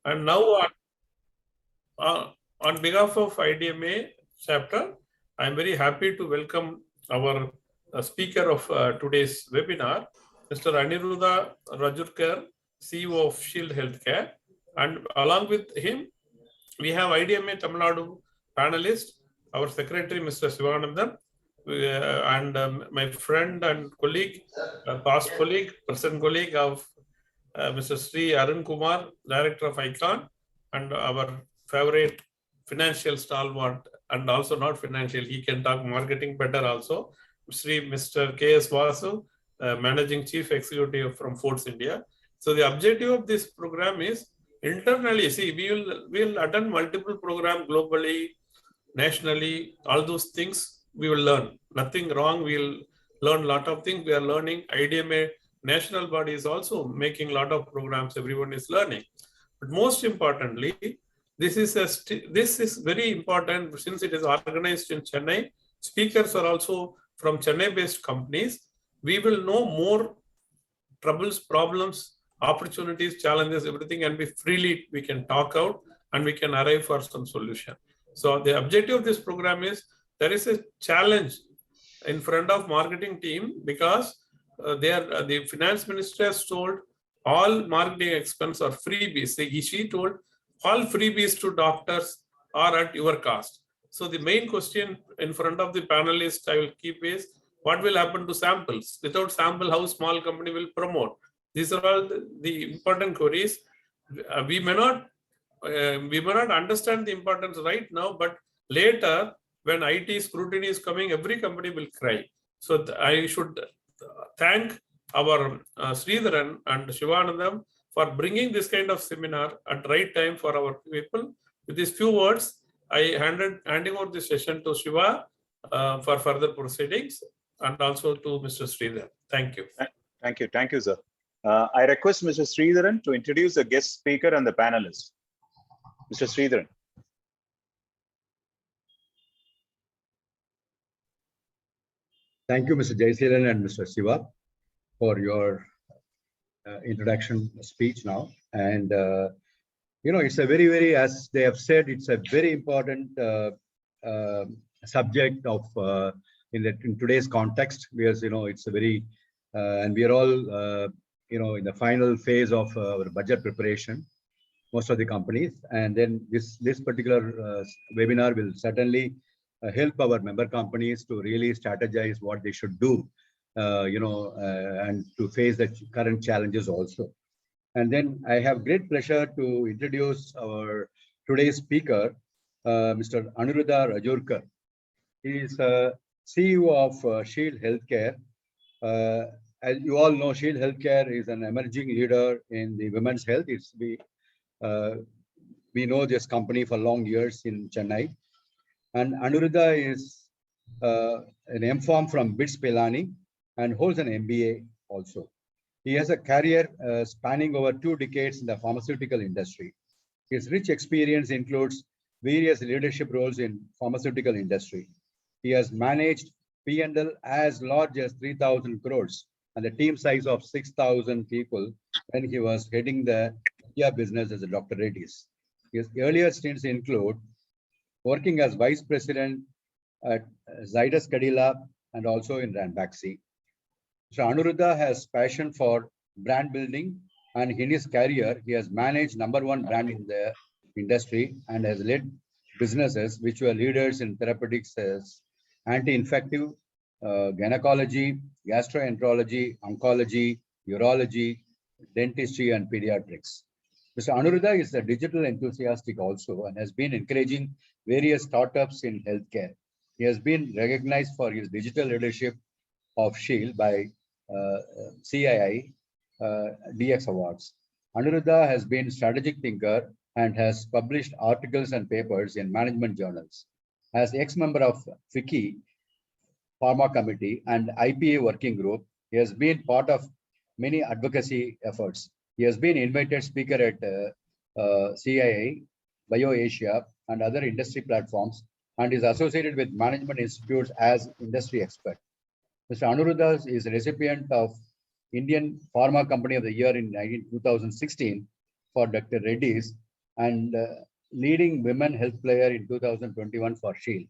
And now on behalf of IDMA chapter, I am very happy to welcome our speaker of today's webinar, Mr. Aniruddha Rajurkar, CEO of Shield Healthcare. And along with him, we have IDMA Tamil Nadu panelist, our secretary, Mr. Sivanandam, and my friend and colleague, past colleague, present colleague of Mr. Sri Arun Kumar, Director of ICON, and our favorite financial stalwart, and also not financial, he can talk marketing better also, Mr. K.S. Vasu, Managing Chief Executive from Fords India. So the objective of this program is internally, see, we will attend multiple programs globally, nationally, all those things we will learn. Nothing wrong, we will learn a lot of things. We are learning. IDMA national body is also making a lot of programs. Everyone is learning. But most importantly, this is very important since it is organized in Chennai. Speakers are also from Chennai-based companies. We will know more troubles, problems, opportunities, challenges, everything, and we can talk out and we can arrive for some solution. So the objective of this program is there is a challenge in front of marketing team because the finance minister has told all marketing expense are freebies. She told all freebies to doctors are at your cost. So the main question in front of the panelists I will keep is, what will happen to samples? Without sample, how small company will promote? These are all the important queries. We may not understand the importance right now, but later when IT scrutiny is coming, every company will cry. So I should thank our Sridharan and Shivanandam for bringing this kind of seminar at right time for our people. With these few words, I handing over the session to Shiva for further proceedings, and also to Mr. Sridharan. Thank you. Thank you, sir. I request Mr. Sridharan to introduce the guest speaker and the panelists. Mr. Sridharan. Thank you, Mr. Jayasilan and Mr. Shiva, for your introduction speech now. And, it's a very, as they have said, it's a very important subject of in today's context, because, it's a very, and we are all, in the final phase of our budget preparation, most of the companies. And then this particular webinar will certainly help our member companies to really strategize what they should do, and to face the current challenges also. And then I have great pleasure to introduce our today's speaker, Mr. Aniruddha Rajurkar. He is CEO of Shield Healthcare. As you all know, Shield Healthcare is an emerging leader in the women's health. We know this company for long years in Chennai. And Aniruddha is an MPharm from BITS Pilani and holds an MBA also. He has a career spanning over 2 decades in the pharmaceutical industry. His rich experience includes various leadership roles in pharmaceutical industry. He has managed P&L as large as 3,000 crores and a team size of 6,000 people when he was heading the India business as a Dr. Reddy's. His earlier stints include working as Vice President at Zydus Cadila and also in Ranbaxy. So Aniruddha has passion for brand building, and in his career, he has managed #1 brand in the industry and has led businesses which were leaders in therapeutics as anti-infective, gynecology, gastroenterology, oncology, urology, dentistry, and pediatrics. Mr. Aniruddha is a digital enthusiastic also and has been encouraging various startups in healthcare. He has been recognized for his digital leadership of Shield by CII DX Awards. Aniruddha has been a strategic thinker and has published articles and papers in management journals. As ex-member of FEB, PHARMA Committee and IPA Working Group, he has been part of many advocacy efforts. He has been invited speaker at CII, BioAsia, and other industry platforms, and is associated with management institutes as industry expert. Mr. Aniruddha is a recipient of Indian Pharma Company of the Year in 2016 for Dr. Reddy's and leading women health player in 2021 for Shield.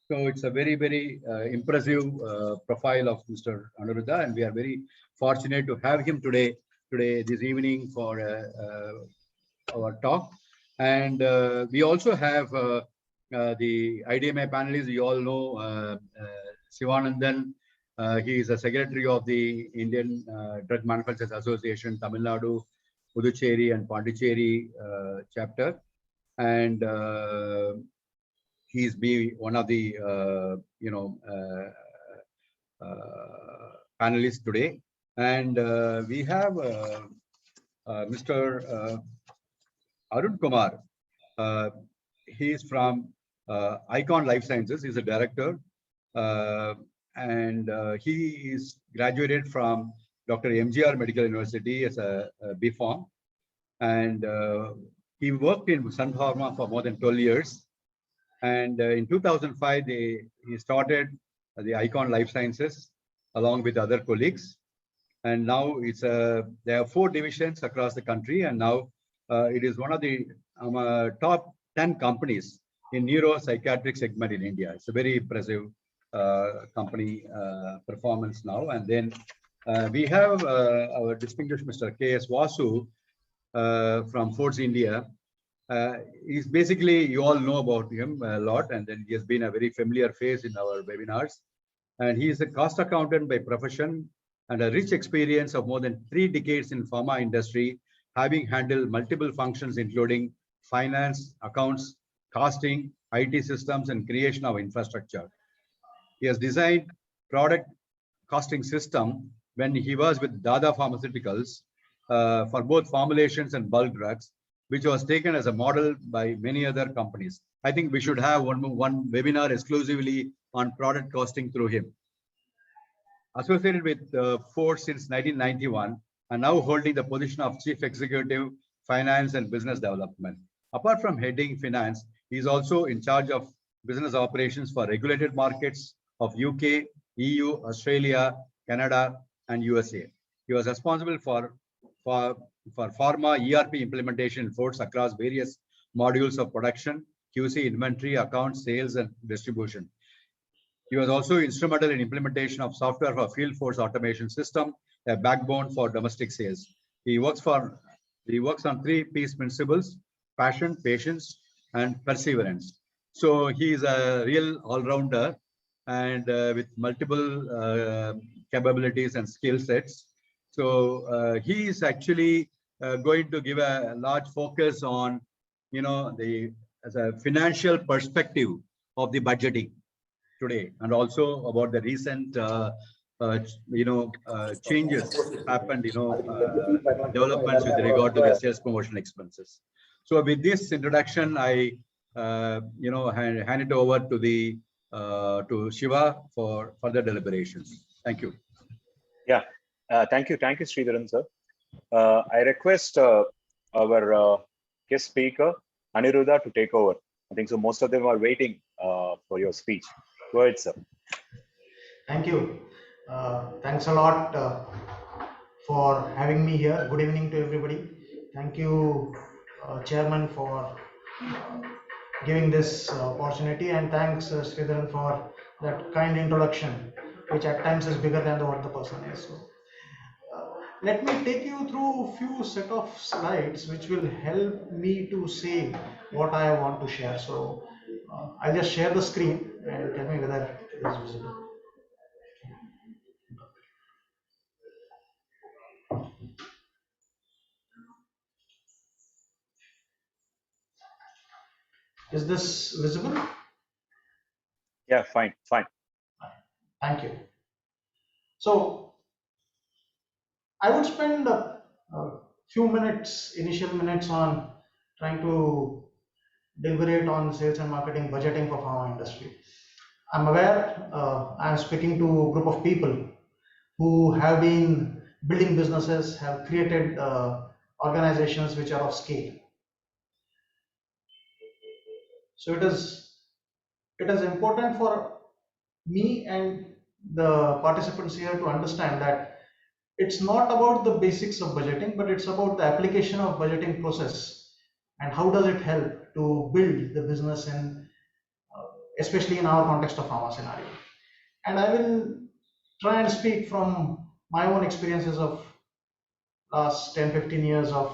So it's a very, very impressive profile of Mr. Aniruddha, and we are very fortunate to have him this evening for our talk. And we also have the IDMA panelists. You all know Sivanandan. He is a secretary of the Indian Drug Manufacturers Association, Tamil Nadu, Puducherry, and Pondicherry chapter. And he's be one of the panelists today. And we have Mr. Arun Kumar. He is from Icon Life Sciences. He's a director, and he is graduated from Dr. MGR Medical University as a B.Pharm, and he worked in Sun Pharma for more than 12 years. And in 2005, he started the Icon Life Sciences along with other colleagues. And now there are 4 divisions across the country, and now it is one of the top 10 companies in neuropsychiatric segment in India. It's a very impressive company performance now. And then we have our distinguished Mr. K.S. Vasu from Force India. He's basically, you all know about him a lot, and then he has been a very familiar face in our webinars. And he is a cost accountant by profession and a rich experience of more than 3 decades in pharma industry, having handled multiple functions including finance, accounts, costing, IT systems, and creation of infrastructure. He has designed product costing system when he was with Dada Pharmaceuticals for both formulations and bulk drugs, which was taken as a model by many other companies. I think we should have one webinar exclusively on product costing through him. Associated with Force since 1991, and now holding the position of Chief Executive, Finance and Business Development. Apart from heading finance, he is also in charge of business operations for regulated markets of UK, EU, Australia, Canada, and USA. He was responsible for pharma ERP implementation in Force across various modules of production, QC, inventory, accounts, sales, and distribution. He was also instrumental in implementation of software for field force automation system, a backbone for domestic sales. He works on 3 P's principles: passion, patience, and perseverance. So he is a real all-rounder, and with multiple capabilities and skill sets. So he is actually going to give a large focus on, as a financial perspective of the budgeting today, and also about the recent changes happened, developments with regard to the sales promotion expenses. So with this introduction, I hand it over to Shiva for further deliberations. Thank you. Yeah, thank you, Sridharan sir. I request our guest speaker Aniruddha to take over. I think so. Most of them are waiting for your speech. Go ahead, sir. Thank you. Thanks a lot for having me here. Good evening to everybody. Thank you, Chairman, for giving this opportunity, and thanks Sridharan for that kind introduction, which at times is bigger than what the person is. So, let me take you through a few set of slides which will help me to say what I want to share. So I'll just share the screen and tell me whether it is visible. Is this visible? Yeah, fine. Thank you. So I would spend a few initial minutes on trying to deliberate on sales and marketing budgeting for pharma industry. I'm aware I'm speaking to a group of people who have been building businesses, have created organizations which are of scale. So it is important for me and the participants here to understand that it's not about the basics of budgeting, but it's about the application of budgeting process and how does it help to build the business in, especially in our context of pharma scenario. And I will try and speak from my own experiences of last 10-15 years of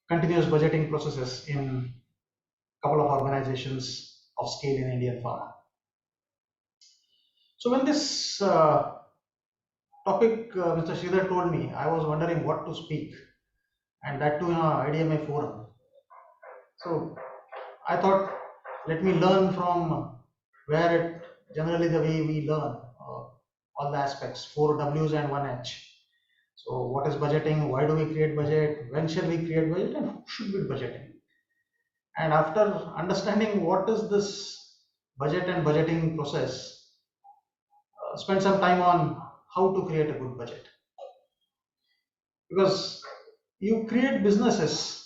continuous budgeting processes in a couple of organizations of scale in Indian pharma. So when this topic Mr. Sridhar told me, I was wondering what to speak, and that too in a IDMA forum. So I thought, let me learn from where it generally the way we learn all the aspects, 4 W's and 1 H. So what is budgeting? Why do we create budget? When shall we create budget? And who should be budgeting? And after understanding what is this budget and budgeting process, spend some time on how to create a good budget. Because you create businesses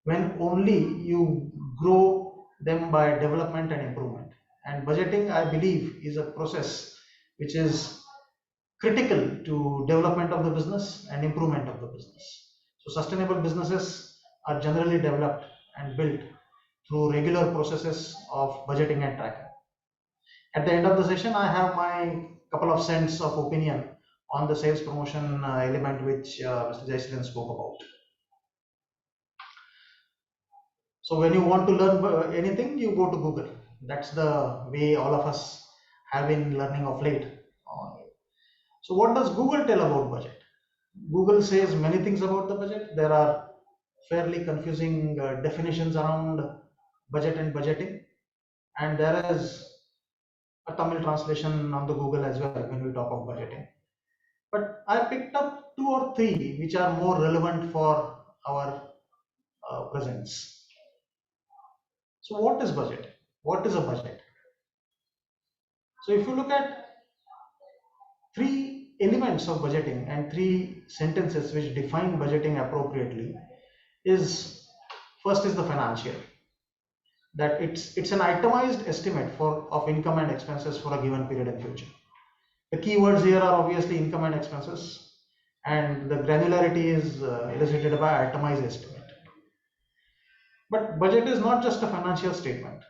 when only you grow them by development and improvement. And budgeting, I believe, is a process which is critical to development of the business and improvement of the business. So sustainable businesses are generally developed and built through regular processes of budgeting and tracking. At the end of the session, I have my couple of cents of opinion on the sales promotion element which Mr. Jayashilan spoke about. So when you want to learn anything, you go to Google. That's the way all of us have been learning of late. So what does Google tell about budget? Google says many things about the budget. There are fairly confusing definitions around budget and budgeting, and there is a Tamil translation on the Google as well when we talk of budgeting. But I picked up 2 or 3 which are more relevant for our presence. So what is budget? What is a budget? So if you look at 3 elements of budgeting and 3 sentences which define budgeting appropriately, is first is the financial, that it's an itemized estimate of income and expenses for a given period in future. The keywords here are obviously income and expenses, and the granularity is illustrated by itemized estimate. But budget is not just a financial statement.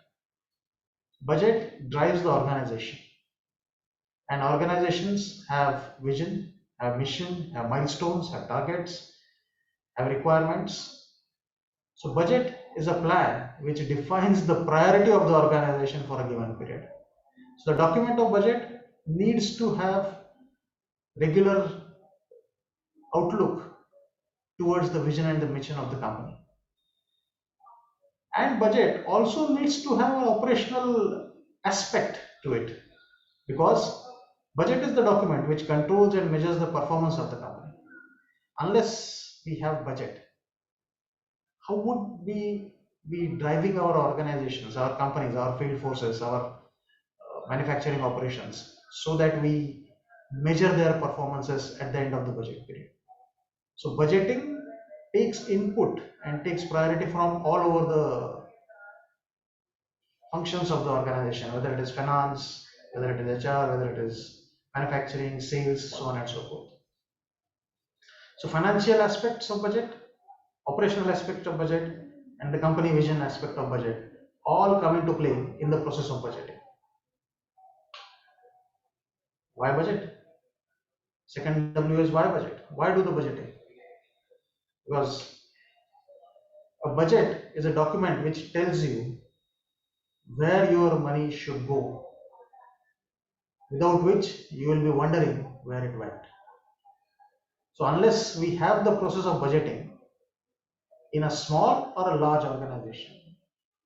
Budget drives the organization, and organizations have vision, have mission, have milestones, have targets, have requirements. So budget is a plan which defines the priority of the organization for a given period. So the document of budget needs to have regular outlook towards the vision and the mission of the company. And budget also needs to have an operational aspect to it, because budget is the document which controls and measures the performance of the company. Unless we have budget, how would we be driving our organizations, our companies, our field forces, our manufacturing operations, so that we measure their performances at the end of the budget period? So budgeting takes input and takes priority from all over the functions of the organization, whether it is finance, whether it is HR, whether it is manufacturing, sales, so on and so forth. So financial aspects of budget, operational aspect of budget, and the company vision aspect of budget all come into play in the process of budgeting. Why budget? Second W is why budget? Why do the budgeting? Because a budget is a document which tells you where your money should go, without which you will be wondering where it went. So unless we have the process of budgeting in a small or a large organization,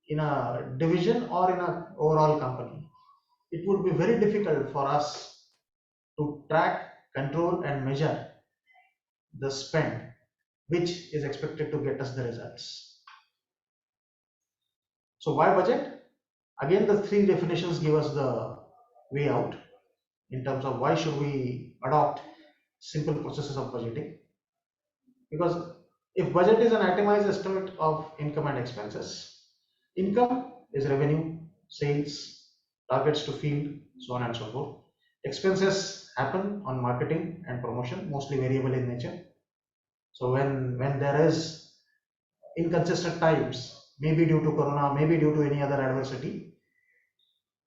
in a division or in an overall company, it would be very difficult for us to track, control, and measure the spend which is expected to get us the results. So why budget? Again, the 3 definitions give us the way out in terms of why should we adopt simple processes of budgeting. Because if budget is an itemized estimate of income and expenses, income is revenue, sales, targets to field, so on and so forth. Expenses happen on marketing and promotion, mostly variable in nature. So when there is inconsistent times, maybe due to corona, maybe due to any other adversity,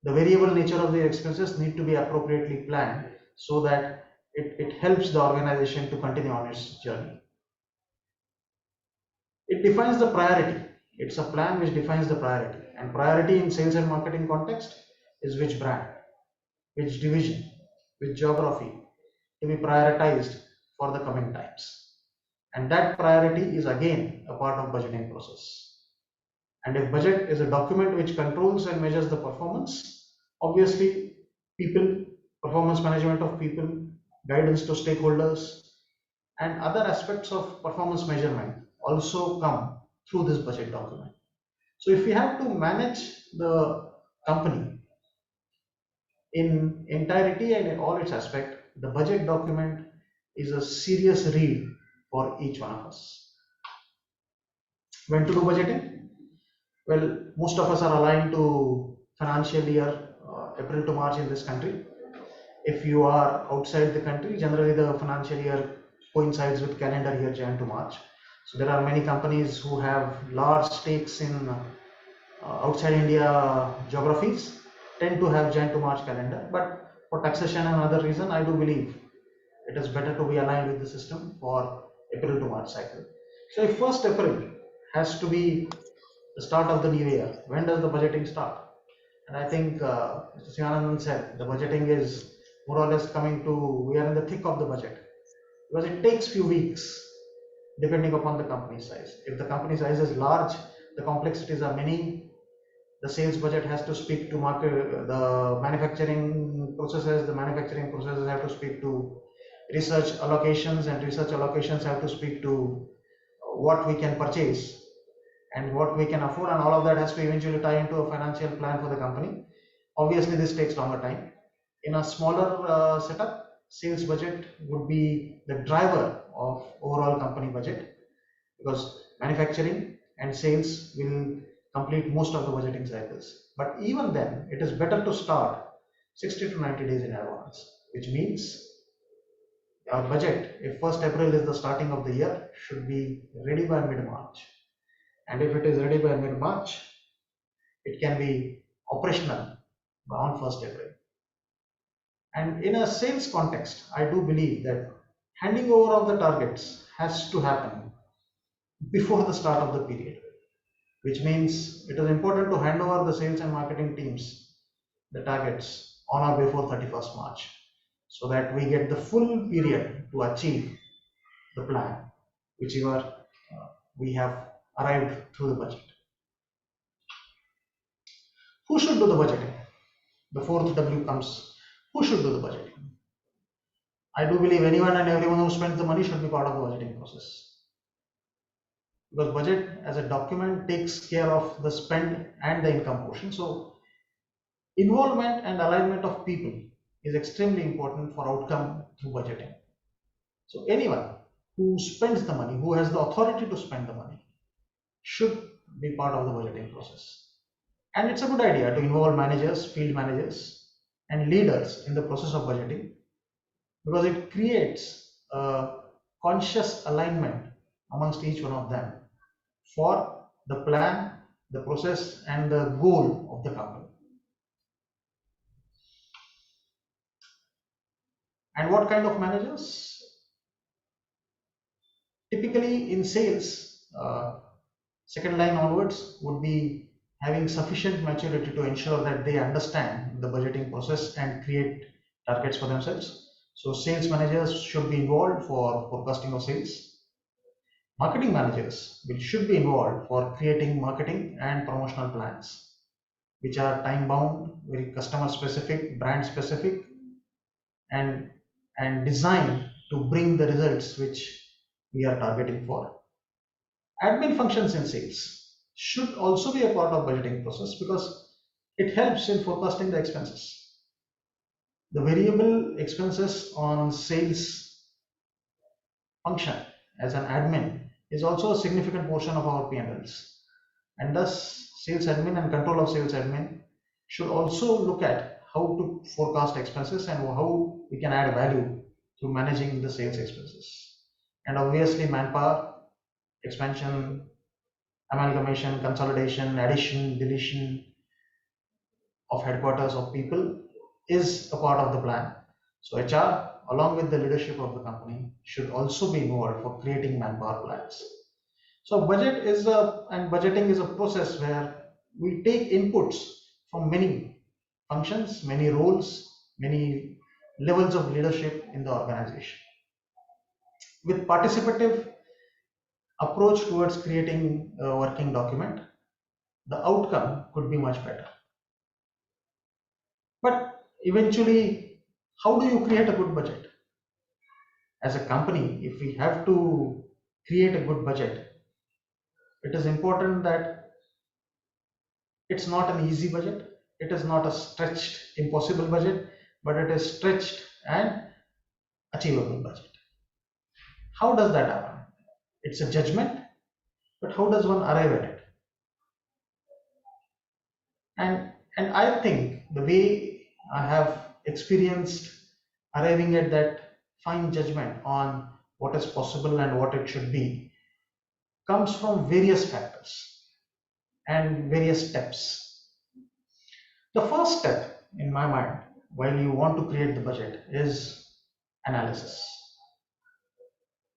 the variable nature of the expenses need to be appropriately planned so that it helps the organization to continue on its journey. It defines the priority. It's a plan which defines the priority, and priority in sales and marketing context is which brand, which division, which geography to be prioritized for the coming times. And that priority is again a part of budgeting process. And if budget is a document which controls and measures the performance, obviously people, performance management of people, guidance to stakeholders, and other aspects of performance measurement also come through this budget document. So if we have to manage the company in entirety and in all its aspect, the budget document is a serious read for each one of us. When to do budgeting? Well, most of us are aligned to financial year April to March in this country. If you are outside the country, generally the financial year coincides with calendar year Jan to March. So there are many companies who have large stakes in outside India geographies tend to have Jan to March calendar, but for taxation and other reason, I do believe it is better to be aligned with the system for April to March cycle. So if 1st April has to be the start of the new year, when does the budgeting start? And I think Mr. Sivanandan said the budgeting is more or less coming to, we are in the thick of the budget, because it takes few weeks depending upon the company size. If the company size is large, the complexities are many. The sales budget has to speak to market, the manufacturing processes. The manufacturing processes have to speak to research allocations, and research allocations have to speak to what we can purchase and what we can afford, and all of that has to eventually tie into a financial plan for the company. Obviously, this takes longer time. In a smaller setup, sales budget would be the driver of overall company budget, because manufacturing and sales will complete most of the budgeting cycles. But even then, it is better to start 60 to 90 days in advance, which means our budget, if 1st April is the starting of the year, should be ready by mid-March. And if it is ready by mid-March, it can be operational on 1st April. And in a sales context, I do believe that handing over of the targets has to happen before the start of the period, which means it is important to hand over the sales and marketing teams the targets on or before 31st March, so that we get the full period to achieve the plan, whichever we have arrived through the budget. Who should do the budgeting? The 4th W comes, who should do the budgeting? I do believe anyone and everyone who spends the money should be part of the budgeting process, because budget as a document takes care of the spend and the income portion. So involvement and alignment of people is extremely important for outcome through budgeting. So anyone who spends the money, who has the authority to spend the money, should be part of the budgeting process. And it's a good idea to involve managers, field managers, and leaders in the process of budgeting, because it creates a conscious alignment amongst each one of them for the plan, the process, and the goal of the company. And what kind of managers? Typically in sales, second line onwards would be having sufficient maturity to ensure that they understand the budgeting process and create targets for themselves. So sales managers should be involved for forecasting of sales. Marketing managers should be involved for creating marketing and promotional plans, which are time bound, very customer specific, brand specific, and designed to bring the results which we are targeting for. Admin functions in sales should also be a part of budgeting process, because it helps in forecasting the expenses. The variable expenses on sales function as an admin is also a significant portion of our P&Ls, and thus sales admin and control of sales admin should also look at how to forecast expenses and how we can add value through managing the sales expenses. And obviously manpower, expansion, amalgamation, consolidation, addition, deletion of headquarters of people is a part of the plan. So HR, along with the leadership of the company, should also be involved for creating manpower plans. So budgeting is a process where we take inputs from many functions, many roles, many levels of leadership in the organization. With participative approach towards creating a working document, the outcome could be much better. But eventually, how do you create a good budget? As a company, if we have to create a good budget, it is important that it's not an easy budget, it is not a stretched, impossible budget, but it is stretched and achievable budget. How does that happen? It's a judgment, but how does one arrive at it? And I think the way I have experienced arriving at that fine judgment on what is possible and what it should be comes from various factors and various steps. The first step in my mind, while you want to create the budget, is analysis.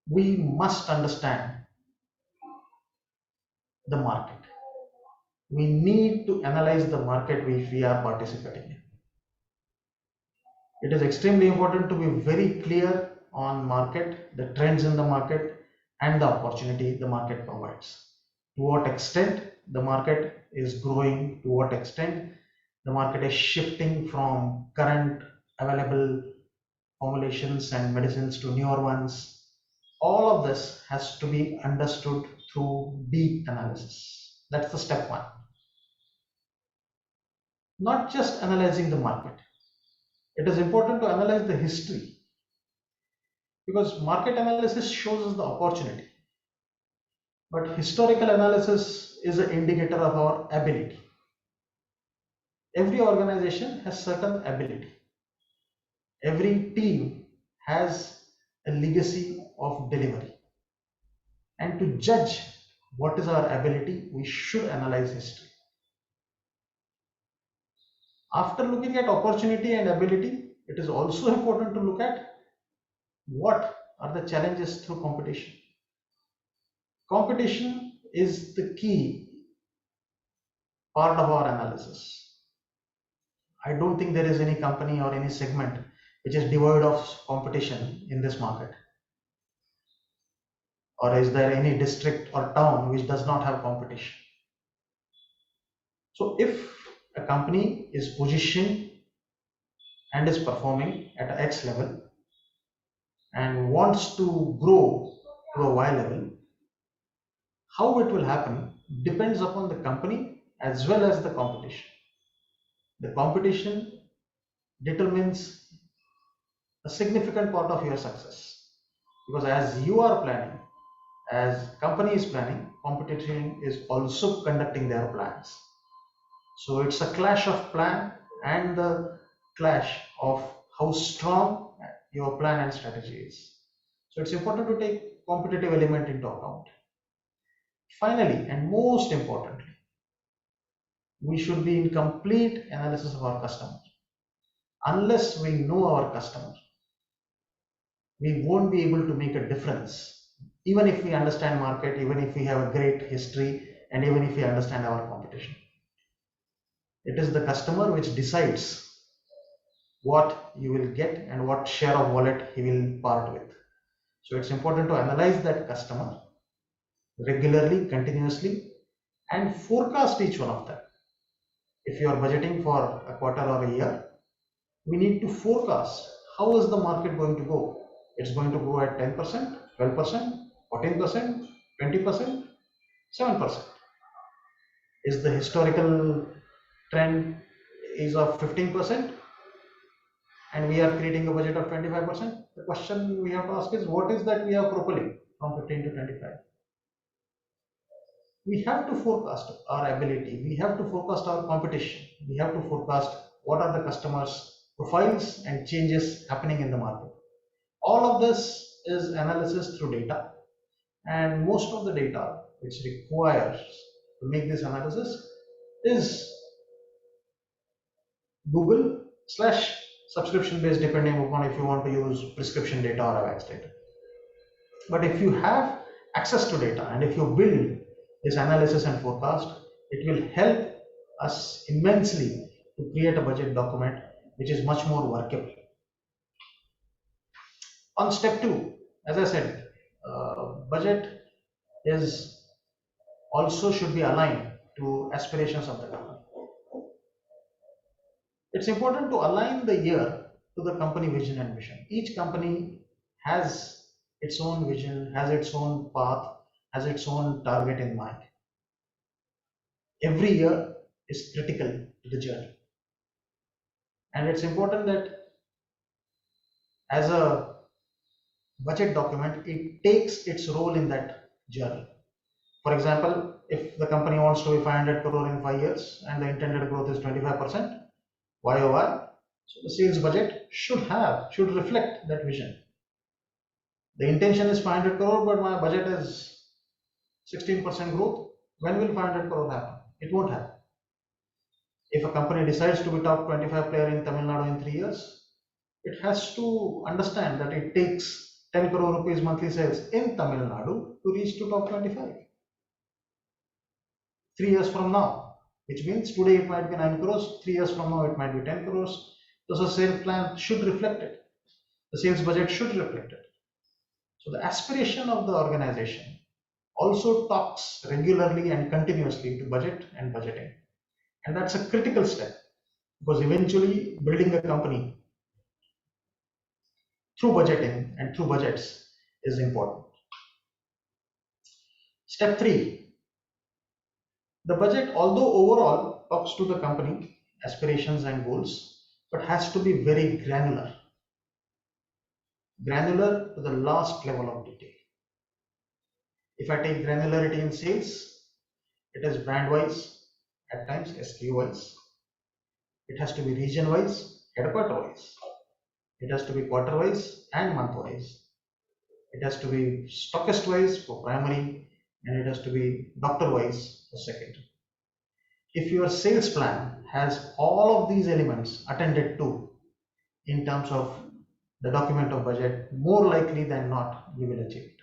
We must understand the market. We need to analyze the market which we are participating in. It is extremely important to be very clear on market, the trends in the market, and the opportunity the market provides. To what extent the market is growing, to what extent the market is shifting from current available formulations and medicines to newer ones. All of this has to be understood through deep analysis. That's the step one. Not just analyzing the market. It is important to analyze the history, because market analysis shows us the opportunity, but historical analysis is an indicator of our ability. Every organization has certain ability. Every team has a legacy of delivery. And to judge what is our ability, we should analyze history. After looking at opportunity and ability, it is also important to look at what are the challenges through competition. Competition is the key part of our analysis. I don't think there is any company or any segment which is devoid of competition in this market. Or is there any district or town which does not have competition? So if a company is positioned and is performing at a X level and wants to grow to a Y level, how it will happen depends upon the company as well as the competition. The competition determines a significant part of your success, because as you are planning, as company is planning, competition is also conducting their plans. So it's a clash of plan and the clash of how strong your plan and strategy is. So it's important to take competitive element into account. Finally, and most importantly, we should be in complete analysis of our customer. Unless we know our customer, we won't be able to make a difference, even if we understand market, even if we have a great history, and even if we understand our competition. It is the customer which decides what you will get and what share of wallet he will part with. So it's important to analyze that customer regularly, continuously, and forecast each one of them. If you are budgeting for a quarter or a year, we need to forecast how is the market going to go. It's going to grow at 10%, 12%, 14%, 20%, 7%. Is the historical trend is of 15% and we are creating a budget of 25%? The question we have to ask is, what is that we are propelling from 15 to 25? We have to forecast our ability, we have to forecast our competition, we have to forecast what are the customers' profiles and changes happening in the market. All of this is analysis through data, and most of the data which requires to make this analysis is Google/subscription based, depending upon if you want to use prescription data or AVAX data. But if you have access to data and if you build this analysis and forecast, it will help us immensely to create a budget document which is much more workable. On step 2, as I said, budget is also should be aligned to aspirations of the company. It's important to align the year to the company vision and mission. Each company has its own vision, has its own path, has its own target in mind. Every year is critical to the journey. And it's important that as a budget document, it takes its role in that journey. For example, if the company wants to be 500 crore in 5 years and the intended growth is 25% YOY, so the sales budget should reflect that vision. The intention is 500 crore, but my budget is 16% growth. When will 500 crore happen? It won't happen. If a company decides to be top 25 player in Tamil Nadu in 3 years, it has to understand that it takes 10 crore rupees monthly sales in Tamil Nadu to reach to top 25. 3 years from now, which means today it might be 9 crores, 3 years from now it might be 10 crores. So the sales plan should reflect it. The sales budget should reflect it. So the aspiration of the organization also talks regularly and continuously to budget and budgeting. And that's a critical step, because eventually building a company through budgeting and through budgets is important. Step 3, the budget, although overall talks to the company aspirations and goals, but has to be very granular to the last level of detail. If I take granularity in sales, it is brand wise, at times SKU wise. It has to be region wise, headquarter wise. It has to be quarter wise and month wise. It has to be stockist wise for primary, and it has to be doctor wise for secondary. If your sales plan has all of these elements attended to in terms of the document of budget, more likely than not you will achieve it.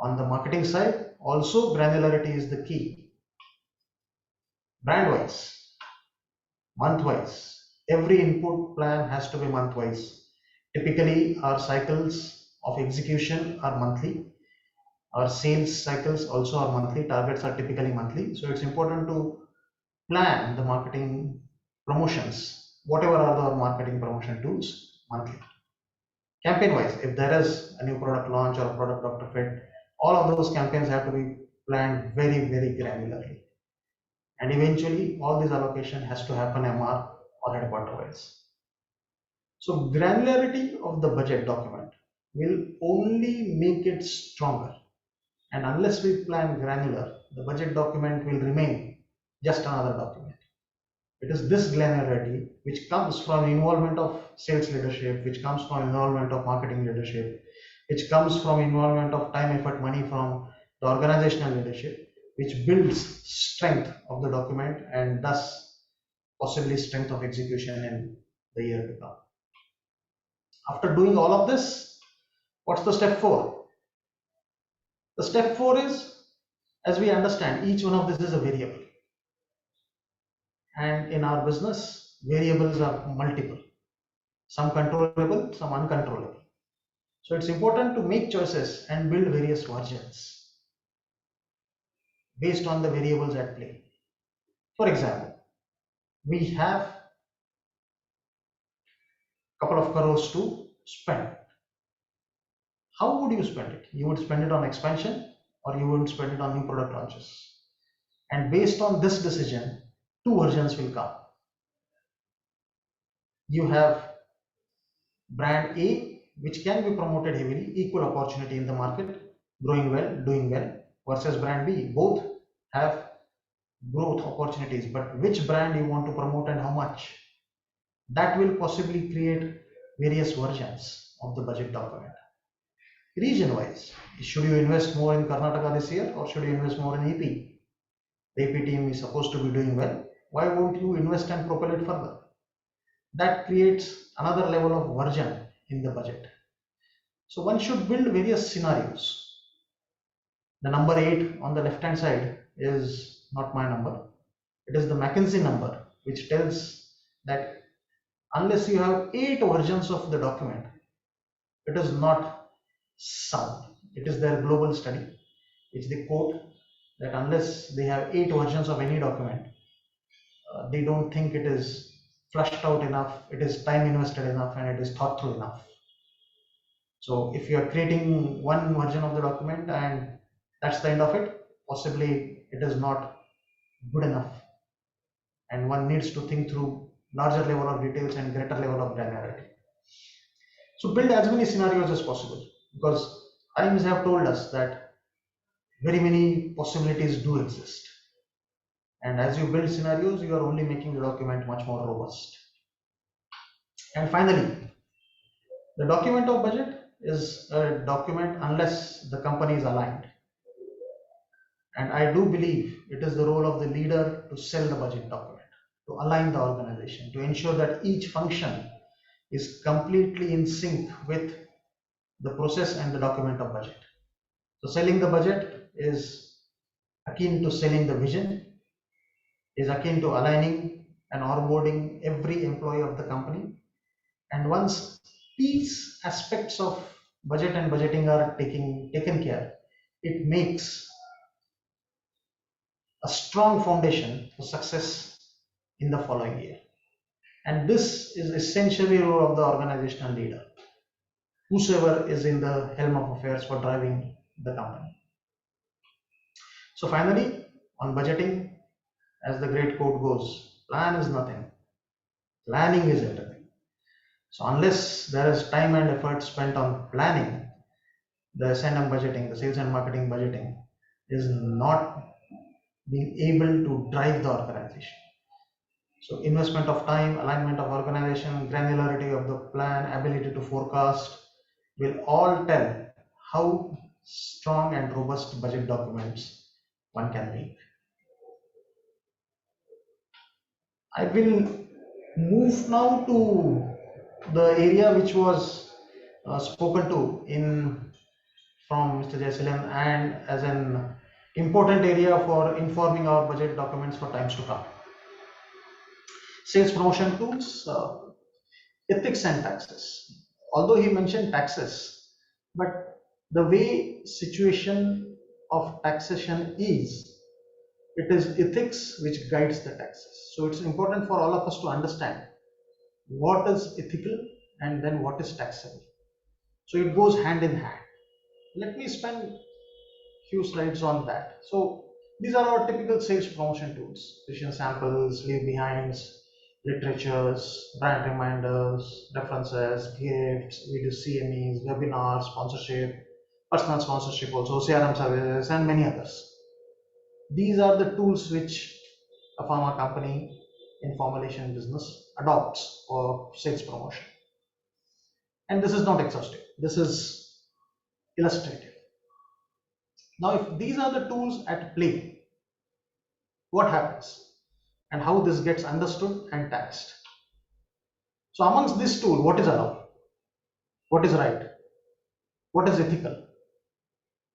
On the marketing side, also granularity is the key. Brand wise, month wise, every input plan has to be month wise. Typically our cycles of execution are monthly. Our sales cycles also are monthly. Targets are typically monthly. So it's important to plan the marketing promotions, whatever are the marketing promotion tools, monthly. Campaign wise, if there is a new product launch or a product doctor fit, all of those campaigns have to be planned very, very granularly. And eventually all this allocation has to happen MR or headquarter wise. So granularity of the budget document will only make it stronger. And unless we plan granular, the budget document will remain just another document. It is this granularity which comes from involvement of sales leadership, which comes from involvement of marketing leadership, which comes from involvement of time, effort, money from the organizational leadership, which builds strength of the document and thus possibly strength of execution in the year to come. After doing all of this, what's the step 4? The step 4 is, as we understand, each one of this is a variable. And in our business, variables are multiple, some controllable, some uncontrollable. So it's important to make choices and build various versions based on the variables at play. For example, we have a couple of crores to spend. How would you spend it? You would spend it on expansion or you wouldn't spend it on new product launches. And based on this decision, 2 versions will come. You have brand A, which can be promoted heavily, equal opportunity in the market, growing well, doing well, versus brand B. Both have growth opportunities, but which brand you want to promote and how much? That will possibly create various versions of the budget document. region wise. Should you invest more in Karnataka this year or should you invest more in AP? The AP team is supposed to be doing well. Why won't you invest and propel it further? That creates another level of version in the budget. So one should build various scenarios. The number 8 on the left hand side is not my number. It is the McKinsey number, which tells that unless you have 8 versions of the document, it is not sound. It is their global study, which they quote that unless they have 8 versions of any document, they don't think it is flushed out enough, it is time invested enough, and it is thought through enough. So if you are creating one version of the document and that's the end of it, possibly it is not good enough. And one needs to think through larger level of details and greater level of granularity. So build as many scenarios as possible, because IMs have told us that very many possibilities do exist. And as you build scenarios, you are only making the document much more robust. And finally, the document of budget is a document unless the company is aligned. And I do believe it is the role of the leader to sell the budget document, to align the organization, to ensure that each function is completely in sync with the process and the document of budget. So selling the budget is akin to selling the vision, is akin to aligning and onboarding every employee of the company. And once these aspects of budget and budgeting are taken care, it makes a strong foundation for success in the following year. And this is essentially the role of the organizational leader, whosoever is in the helm of affairs for driving the company. So finally, on budgeting, as the great quote goes, plan is nothing, planning is everything. So unless there is time and effort spent on planning, the S&M budgeting, the sales and marketing budgeting, is not being able to drive the organization. So investment of time, alignment of organization, granularity of the plan, ability to forecast will all tell how strong and robust budget documents one can make. I will move now to the area which was spoken to from Mr. Jayasilan and as an important area for informing our budget documents for times to come. Sales promotion tools, ethics and taxes. Although he mentioned taxes, but the way situation of taxation is, it is ethics which guides the taxes. So it's important for all of us to understand what is ethical and then what is taxable. So it goes hand in hand. Let me spend few slides on that. So these are our typical sales promotion tools: vision samples, leave behinds, literatures, brand reminders, references, gifts, we do CMEs, webinars, sponsorship, personal sponsorship also, CRM services, and many others. These are the tools which a pharma company in formulation business adopts for sales promotion. And this is not exhaustive, this is illustrative. Now, if these are the tools at play, what happens and how this gets understood and taxed? So amongst this tool, what is allowed, what is right, what is ethical,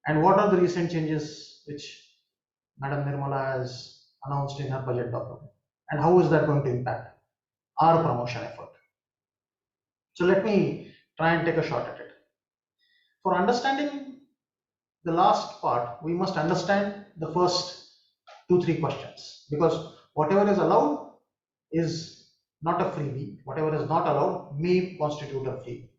and what are the recent changes which Madam Nirmala has announced in her budget document, and how is that going to impact our promotion effort? So let me try and take a shot at it. For understanding the last part, we must understand the first 2-3 questions, because whatever is allowed is not a freebie, whatever is not allowed may constitute a freebie.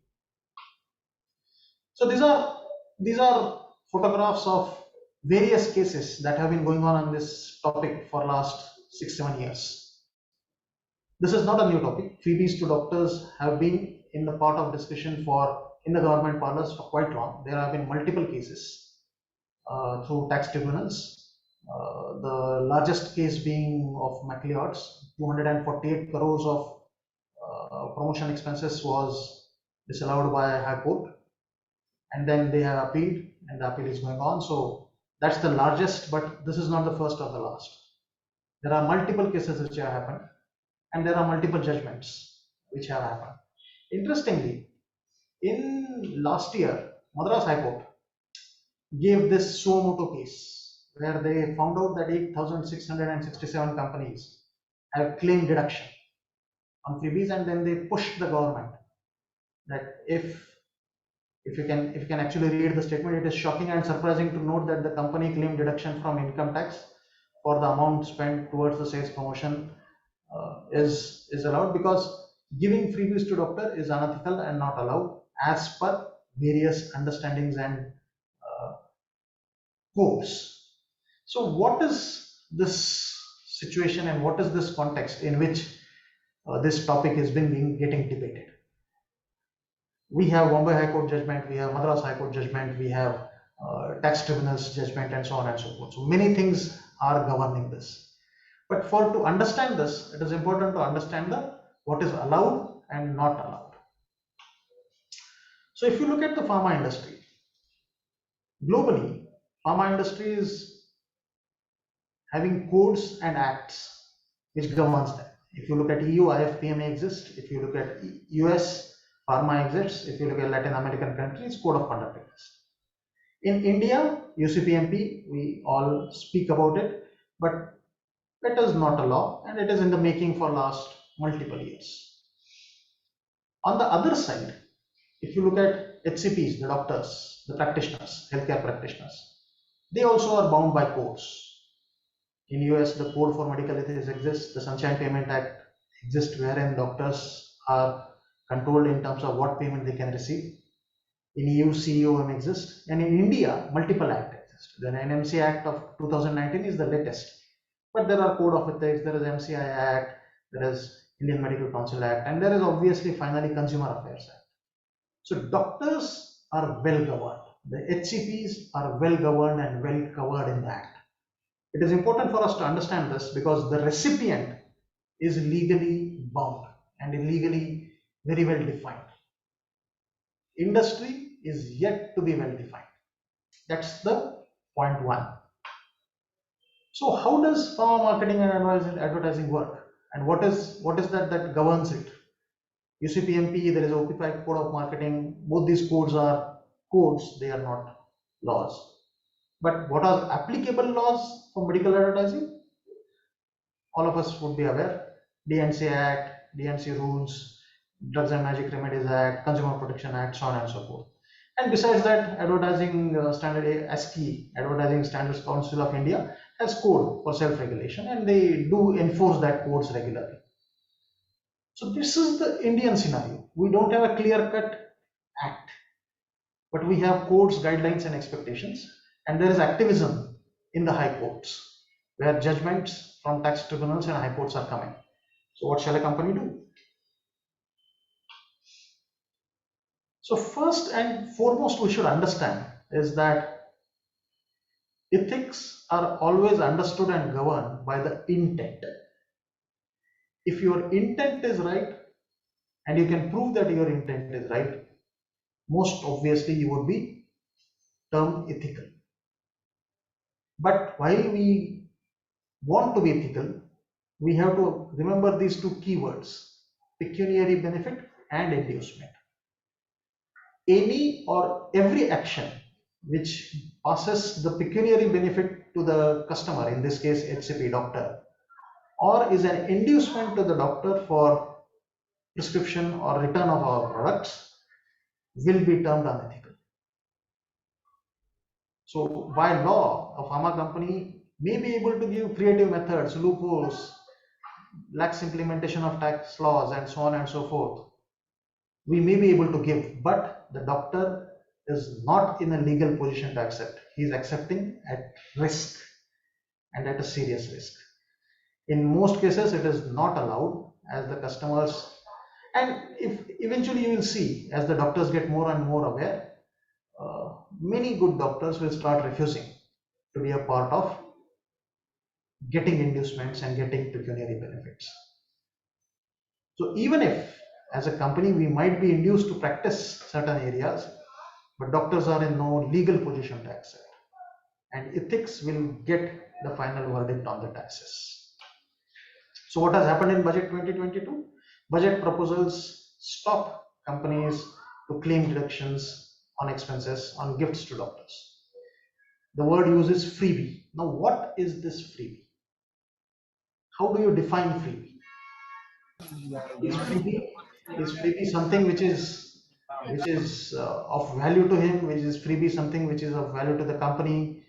So these are photographs of various cases that have been going on this topic for last 6-7 years. This is not a new topic. Freebies to doctors have been in the part of discussion in the government parlors for quite long. There have been multiple cases through tax tribunals. The largest case being of McLeod's, 248 crores of promotion expenses was disallowed by High Court. and then they have appealed, and the appeal is going on. So that's the largest, but this is not the first or the last. There are multiple cases which have happened, and there are multiple judgments which have happened. Interestingly, in last year, Madras High Court gave this suo motu case where they found out that 8,667 companies have claimed deduction on freebies, and then they pushed the government that if you can actually read the statement, it is shocking and surprising to note that the company claimed deduction from income tax for the amount spent towards the sales promotion is allowed, because giving freebies to doctor is unethical and not allowed as per various understandings and codes. So what is this situation and what is this context in which this topic is getting debated? We have Bombay High Court judgment, we have Madras High Court judgment, we have tax tribunals judgment, and so on and so forth. So many things are governing this. But to understand this, it is important to understand what is allowed and not allowed. So if you look at the pharma industry, globally, pharma industry is having codes and acts which governs them. If you look at EU, IFPMA exists. If you look at US, PHARMA exists. If you look at Latin American countries, code of conduct exists. In India, UCPMP, we all speak about it, but it is not a law, and it is in the making for last multiple years. On the other side, if you look at HCPs, the doctors, the practitioners, healthcare practitioners, they also are bound by codes. In US, the code for medical ethics exists. The Sunshine Payment Act exists, wherein doctors are controlled in terms of what payment they can receive. In EU, CEOM exists, and in India, multiple acts exist. The NMC Act of 2019 is the latest, but there are code of ethics, there is MCI Act, there is Indian Medical Council Act, and there is obviously finally Consumer Affairs Act. So doctors are well governed. The HCPs are well governed and well covered in the Act. It is important for us to understand this because the recipient is legally bound and legally very well defined. Industry is yet to be well defined. That's the point one. So how does pharma marketing and advertising work, and what is that governs it? UCPMP, there is OP5 code of marketing. Both these codes are codes, they are not laws. But what are applicable laws for medical advertising? All of us would be aware. DNC Act, DNC rules, Drugs and Magic Remedies Act, Consumer Protection Act, so on and so forth. And besides that, advertising standard ASCI, Advertising Standards Council of India, has code for self-regulation, and they do enforce that codes regularly. So this is the Indian scenario. We don't have a clear-cut act, but we have codes, guidelines, and expectations, and there is activism in the high courts, where judgments from tax tribunals and high courts are coming. So what shall a company do? So first and foremost, we should understand is that ethics are always understood and governed by the intent. If your intent is right, and you can prove that your intent is right, most obviously you would be termed ethical. But while we want to be ethical, we have to remember these two keywords: pecuniary benefit and inducement. Any or every action which passes the pecuniary benefit to the customer, in this case HCP doctor, or is an inducement to the doctor for prescription or return of our products, will be termed unethical. So by law, a pharma company may be able to give creative methods, loopholes, lax implementation of tax laws, and so on and so forth. We may be able to give, but the doctor is not in a legal position to accept. He is accepting at risk, and at a serious risk. In most cases, it is not allowed, as the customers, and if eventually you will see, as the doctors get more and more aware, many good doctors will start refusing to be a part of getting inducements and getting pecuniary benefits. So even if as a company we might be induced to practice certain areas, but doctors are in no legal position to accept. And ethics will get the final verdict on the taxes. So what has happened in budget 2022? Budget proposals stop companies to claim deductions on expenses on gifts to doctors. The word used is freebie. Now what is this freebie? How do you define freebie? Is freebie something which is of value to him? Which is freebie something which is of value to the company?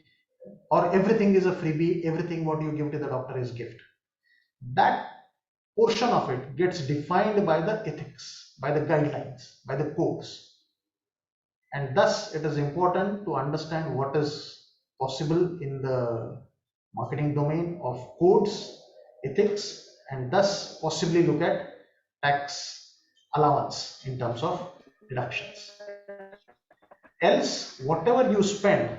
Or everything is a freebie? Everything what you give to the doctor is gift? That portion of it gets defined by the ethics, by the guidelines, by the codes, and thus it is important to understand what is possible in the marketing domain of codes, ethics, and thus possibly look at tax allowance in terms of deductions. Else, whatever you spend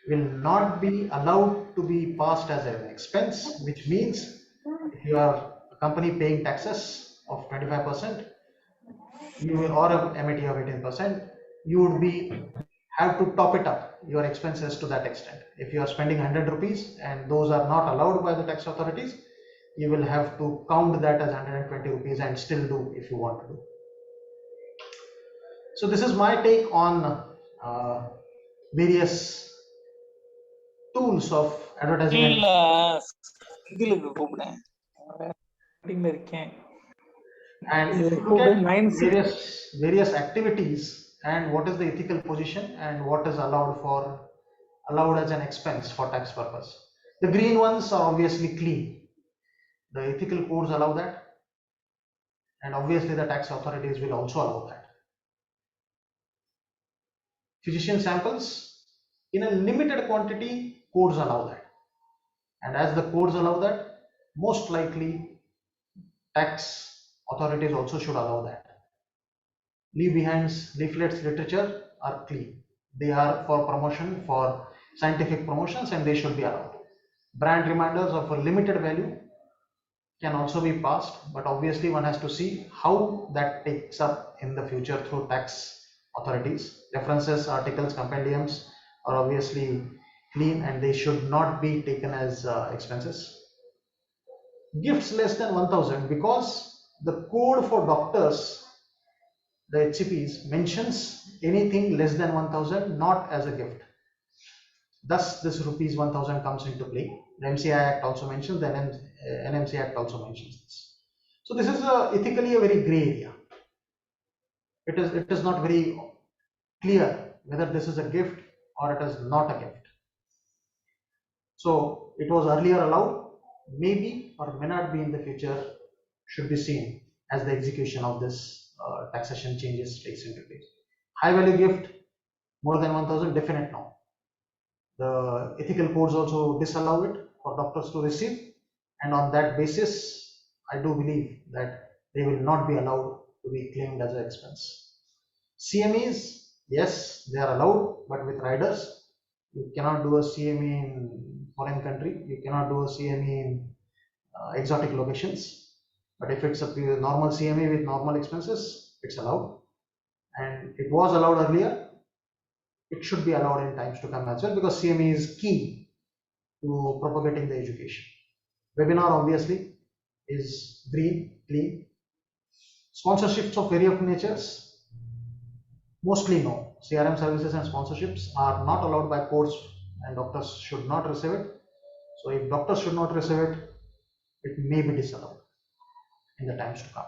will not be allowed to be passed as an expense, which means if you are a company paying taxes of 25%, you will, or a MAT of 18%, you would be have to top it up your expenses to that extent. If you are spending 100 rupees and those are not allowed by the tax authorities, you will have to count that as 120 rupees and still do if you want to do. So this is my take on various tools of advertising and இதுல கூப்பிடுறேன் இருக்கேன் if you look at various activities and what is the ethical position and what is allowed as an expense for tax purpose. The green ones are obviously clean. The ethical codes allow that, and obviously the tax authorities will also allow that. Physician samples in a limited quantity, codes allow that, and as the codes allow that, most likely tax authorities also should allow that. Leave behinds, leaflets, literature are clean. They are for promotion, for scientific promotions, and they should be allowed. Brand reminders of a limited value can also be passed, but obviously one has to see how that takes up in the future through tax authorities. References, articles, compendiums are obviously clean and they should not be taken as expenses. Gifts less than 1000, because the code for doctors, the HCPs, mentions anything less than 1000 not as a gift. Thus this rupees 1000 comes into play. The MCI Act also mentions, the NMC Act also mentions this. So this is ethically a very gray area. It is not very clear whether this is a gift or it is not a gift. So it was earlier allowed, maybe or may not be in the future, should be seen as the execution of this taxation changes takes into place. High value gift more than 1000, definite no. The ethical codes also disallow it for doctors to receive, and on that basis I do believe that they will not be allowed to be claimed as an expense. CMEs, yes, they are allowed, but with riders. You cannot do a CME in foreign country, you cannot do a CME in exotic locations, but if it's a normal CME with normal expenses, it's allowed, and it was allowed earlier. It should be allowed in times to come as well, because CME is key to propagating the education. Webinar obviously is green, clean. Sponsorships of various natures, mostly no. CRM services and sponsorships are not allowed by courts, and doctors should not receive it. So if doctors should not receive it, it may be disallowed in the times to come.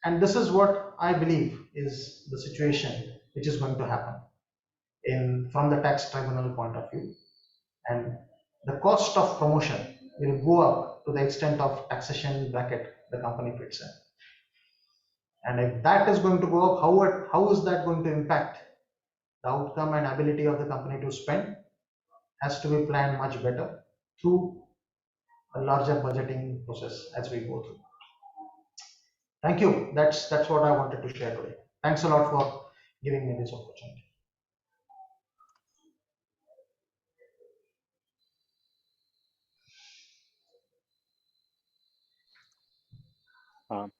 And this is what I believe is the situation which is going to happen from the tax tribunal point of view. And the cost of promotion will go up to the extent of taxation bracket the company fits in. And if that is going to go up, how is that going to impact the outcome and ability of the company to spend? Has to be planned much better through a larger budgeting process as we go through. Thank you. That's what I wanted to share today. Thanks a lot for giving me this opportunity.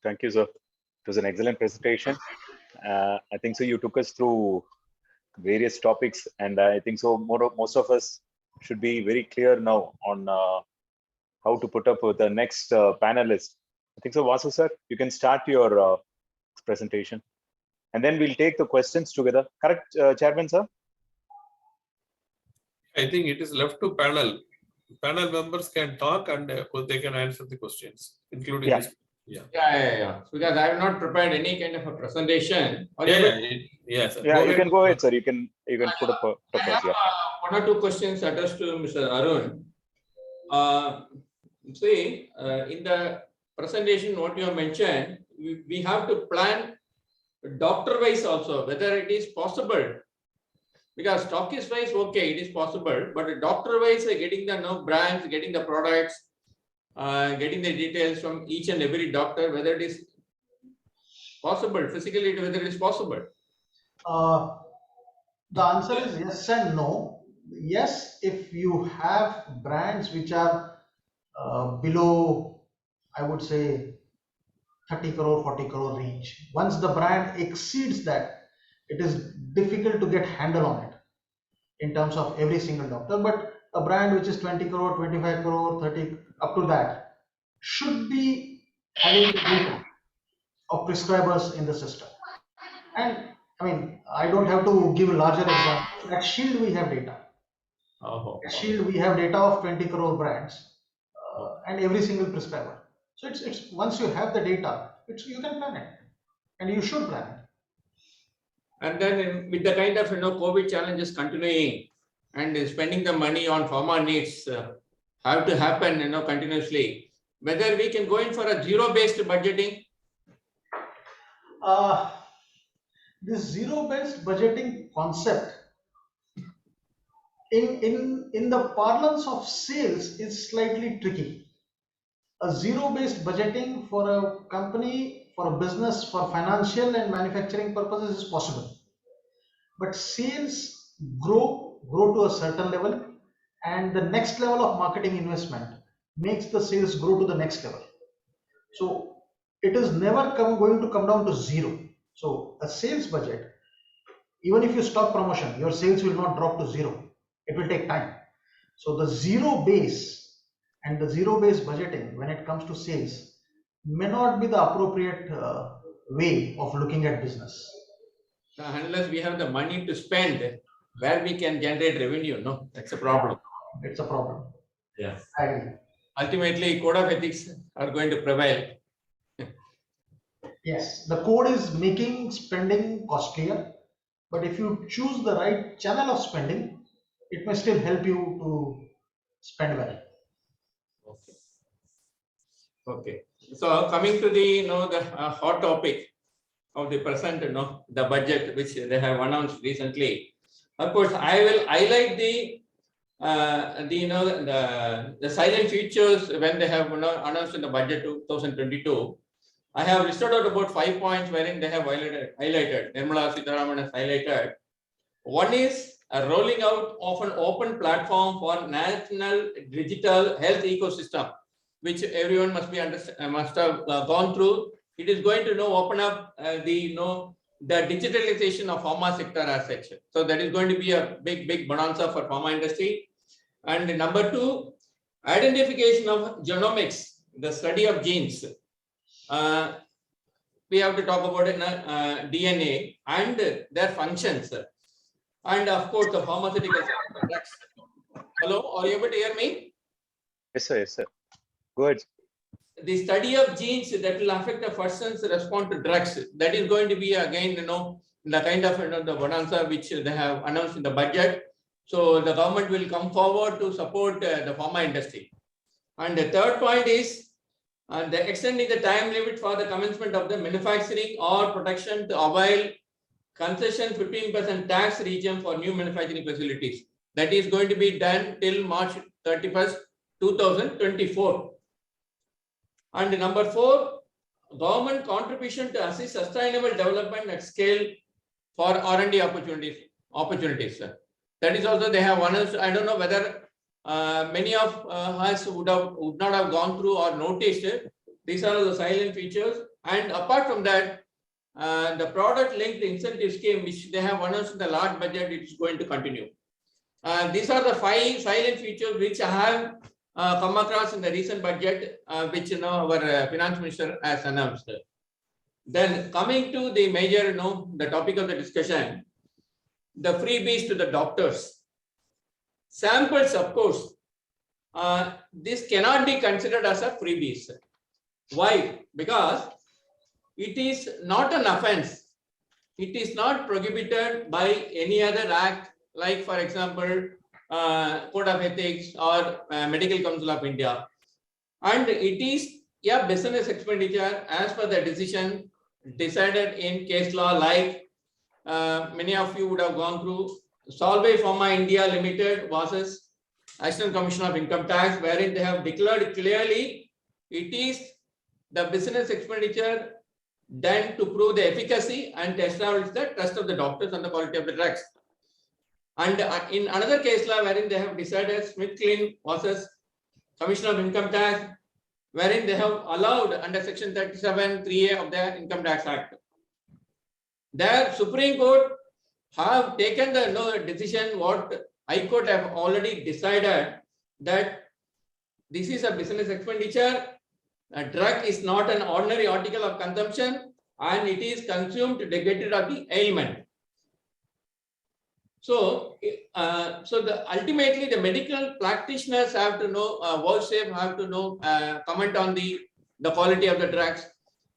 Thank you, sir. It was an excellent presentation. I think so you took us through various topics, and I think so most of us should be very clear now on how to put up with the next panelist. I think so, Vasu sir, you can start your presentation, and then we'll take the questions together. Correct, Chairman sir? I think it is left to panel. Panel members can talk and they can answer the questions, including this. Yeah. Because I have not prepared any kind of a presentation. Yes. Yeah, you can go ahead, sir. You can put up I have one or two questions addressed to Mr. Arun. See, in the presentation, what you have mentioned, we have to plan doctor-wise also, whether it is possible. Because stockist-wise, okay, it is possible, but doctor-wise, getting the brands, getting the products, getting the details from each and every doctor, whether it is possible, physically, whether it is possible. The answer is yes and no. Yes, if you have brands which are below, I would say, 30 crore, 40 crore range. Once the brand exceeds that, it is difficult to get handle on it in terms of every single doctor. But a brand which is 20 crore, 25 crore, 30, up to that, should be having data of prescribers in the system. And I mean, I don't have to give a larger example. At Shield, we have data. At Shield, we have data of 20 crore brands and every single prescriber. So it's once you have the data, you can plan it, and you should plan it. And then with the kind of COVID challenges continuing and spending the money on pharma needs have to happen continuously. Whether we can go in for a zero-based budgeting. This zero-based budgeting concept in the parlance of sales is slightly tricky. A zero-based budgeting for a company, for a business, for financial and manufacturing purposes is possible. But sales grow to a certain level, and the next level of marketing investment makes the sales grow to the next level. So it is never going to come down to zero. So a sales budget, even if you stop promotion, your sales will not drop to zero. It will take time. So the zero base and the zero-based budgeting, when it comes to sales, may not be the appropriate way of looking at business. Unless we have the money to spend, where we can generate revenue, no, that's a problem. It's a problem. Yeah, I agree. Ultimately, code of ethics are going to prevail. Yes, the code is making spending costlier, but if you choose the right channel of spending, it may still help you to spend well. Okay. So coming to the the hot topic of the present, the budget which they have announced recently. Of course, I will highlight the silent features when they have announced in the budget 2022. I have listed out about 5 points wherein they have highlighted. Nirmala Sitharaman has highlighted. One is a rolling out of an open platform for national digital health ecosystem, which everyone must have gone through. It is going to open up the digitalization of pharma sector as such. So that is going to be a big bonanza for pharma industry. And number two, identification of genomics, the study of genes. We have to talk about DNA and their functions. And of course, the pharmaceutical drugs. Hello, are you able to hear me? Yes, sir. Yes, sir. Go ahead. The study of genes that will affect a person's response to drugs. That is going to be again, the kind of the bonanza which they have announced in the budget. So the government will come forward to support the pharma industry. And the third point is the extending the time limit for the commencement of the manufacturing or production to avail concession 15% tax regime for new manufacturing facilities. That is going to be done till March 31st, 2024. And number four, government contribution to assist sustainable development at scale for R&D opportunities. That is also they have announced. I don't know whether many of us would not have gone through or noticed it. These are the silent features. And apart from that, the product linked incentive scheme, which they have announced in the large budget, it is going to continue. These are the 5 silent features which I have come across in the recent budget, which our finance minister has announced. Then coming to the major, the topic of the discussion, the freebies to the doctors. Samples, of course, this cannot be considered as a freebies. Why? Because it is not an offense. It is not prohibited by any other act, like for example, Code of Ethics or Medical Council of India. And it is a business expenditure as per the decision decided in case law, like many of you would have gone through Solvay Pharma India Limited versus National Commission of Income Tax, wherein they have declared clearly it is the business expenditure done to prove the efficacy and to establish the trust of the doctors and the quality of the drugs. And in another case law, wherein they have decided Smith-Kline versus Commission of Income Tax, wherein they have allowed under Section 37(3)(a) of the Income Tax Act. There, Supreme Court have taken the decision what High Court have already decided that this is a business expenditure. A drug is not an ordinary article of consumption and it is consumed to get rid of the ailment. So, ultimately the medical practitioners have to know, have to know, comment on the quality of the drugs.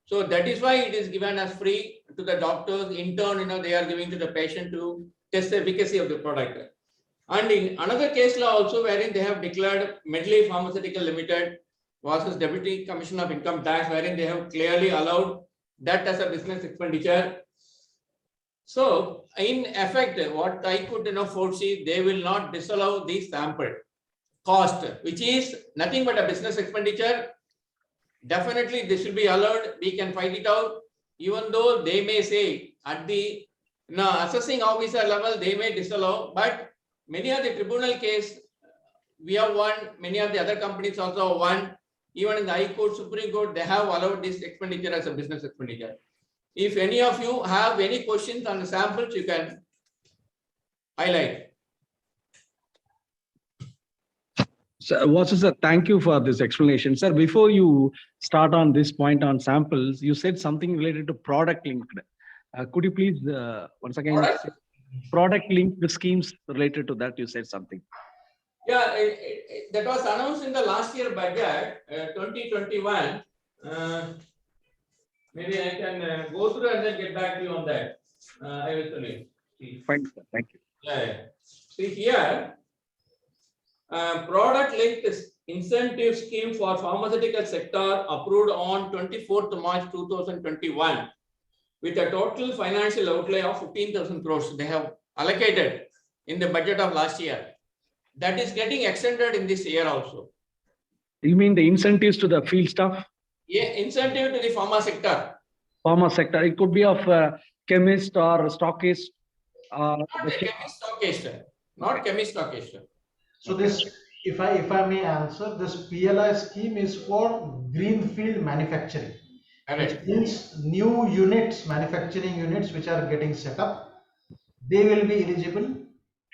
So that is why it is given as free to the doctors. In turn, they are giving to the patient to test the efficacy of the product. And in another case law also, wherein they have declared Medley Pharmaceutical Limited versus Deputy Commission of Income Tax, wherein they have clearly allowed that as a business expenditure. So, in effect, what I could foresee, they will not disallow the sample cost, which is nothing but a business expenditure. Definitely, this will be allowed. We can fight it out, even though they may say at the assessing officer level, they may disallow, but many of the tribunal case, we have won, many of the other companies also won. Even in the High Court, Supreme Court, they have allowed this expenditure as a business expenditure. If any of you have any questions on the samples, you can highlight. So, sir, thank you for this explanation. Sir, before you start on this point on samples, you said something related to product linked. Could you please, once again, product linked schemes related to that, you said something. Yeah, that was announced in the last year budget, 2021. Maybe I can go through and then get back to you on that. I will tell you. Fine, sir. Thank you. Yeah. See here, product linked incentive scheme for pharmaceutical sector approved on 24th March 2021 with a total financial outlay of 15,000 crores. They have allocated in the budget of last year. That is getting extended in this year also. You mean the incentives to the field staff? Yeah, incentive to the pharma sector. Pharma sector. It could be of chemist or stockist. Not a chemist stockist. Not chemist stockist. So this, if I may answer, this PLI scheme is for greenfield manufacturing. Which means new units, manufacturing units which are getting set up, they will be eligible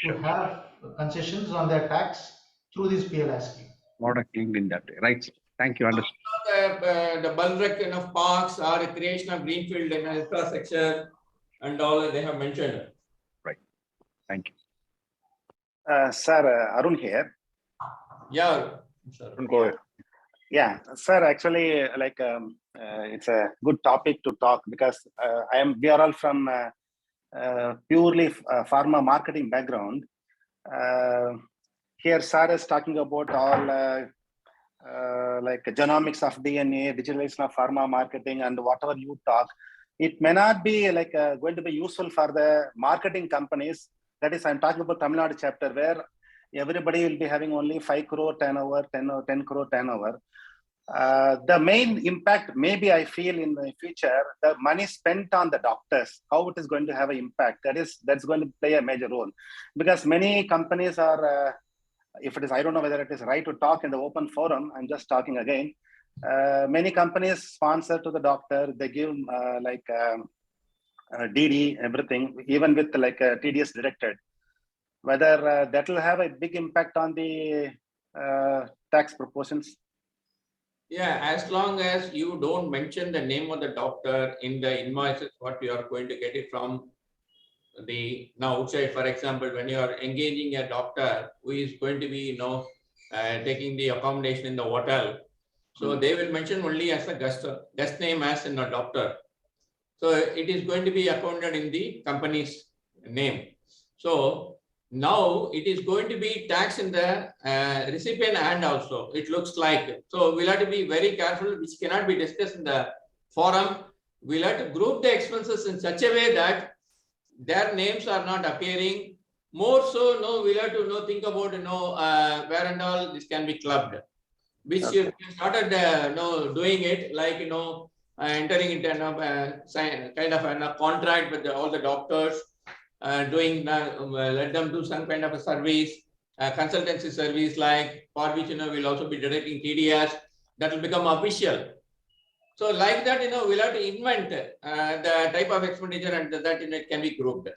to have concessions on their tax through this PLI scheme. Product linked in that way, right? Sir. Thank you. Understood. The bulk of parks or the creation of greenfield infrastructure and all they have mentioned. Right. Thank you. Sir, Arun here. Yeah, sir. Go ahead. Yeah, sir. Actually, like it's a good topic to talk because we are all from purely pharma marketing background. Here, sir is talking about all like genomics of DNA, digitalization of pharma marketing, and whatever you talk. It may not be like going to be useful for the marketing companies. That is, I'm talking about Tamil Nadu chapter where everybody will be having only 5 crore turnover, 10 crore turnover. The main impact, maybe I feel in the future, the money spent on the doctors, how it is going to have an impact. That's going to play a major role, because many companies are, if it is, I don't know whether it is right to talk in the open forum. I'm just talking again. Many companies sponsor to the doctor. They give DD, everything, even with like TDS directed, whether that will have a big impact on the tax proportions? Yeah, as long as you don't mention the name of the doctor in the invoices, what you are going to get it from the outside. For example, when you are engaging a doctor who is going to be, taking the accommodation in the hotel, so they will mention only as a guest name as in a doctor. So it is going to be accounted in the company's name. So now it is going to be taxed in the recipient hand also, it looks like. So we'll have to be very careful, which cannot be discussed in the forum. We'll have to group the expenses in such a way that their names are not appearing. More so, we'll have to think about, where and all this can be clubbed. Which we started doing it, like, entering into kind of a contract with all the doctors, doing let them do some kind of a service, consultancy service, like for which we'll also be directing TDS. That will become official. So like that, we'll have to invent the type of expenditure, and that it can be grouped.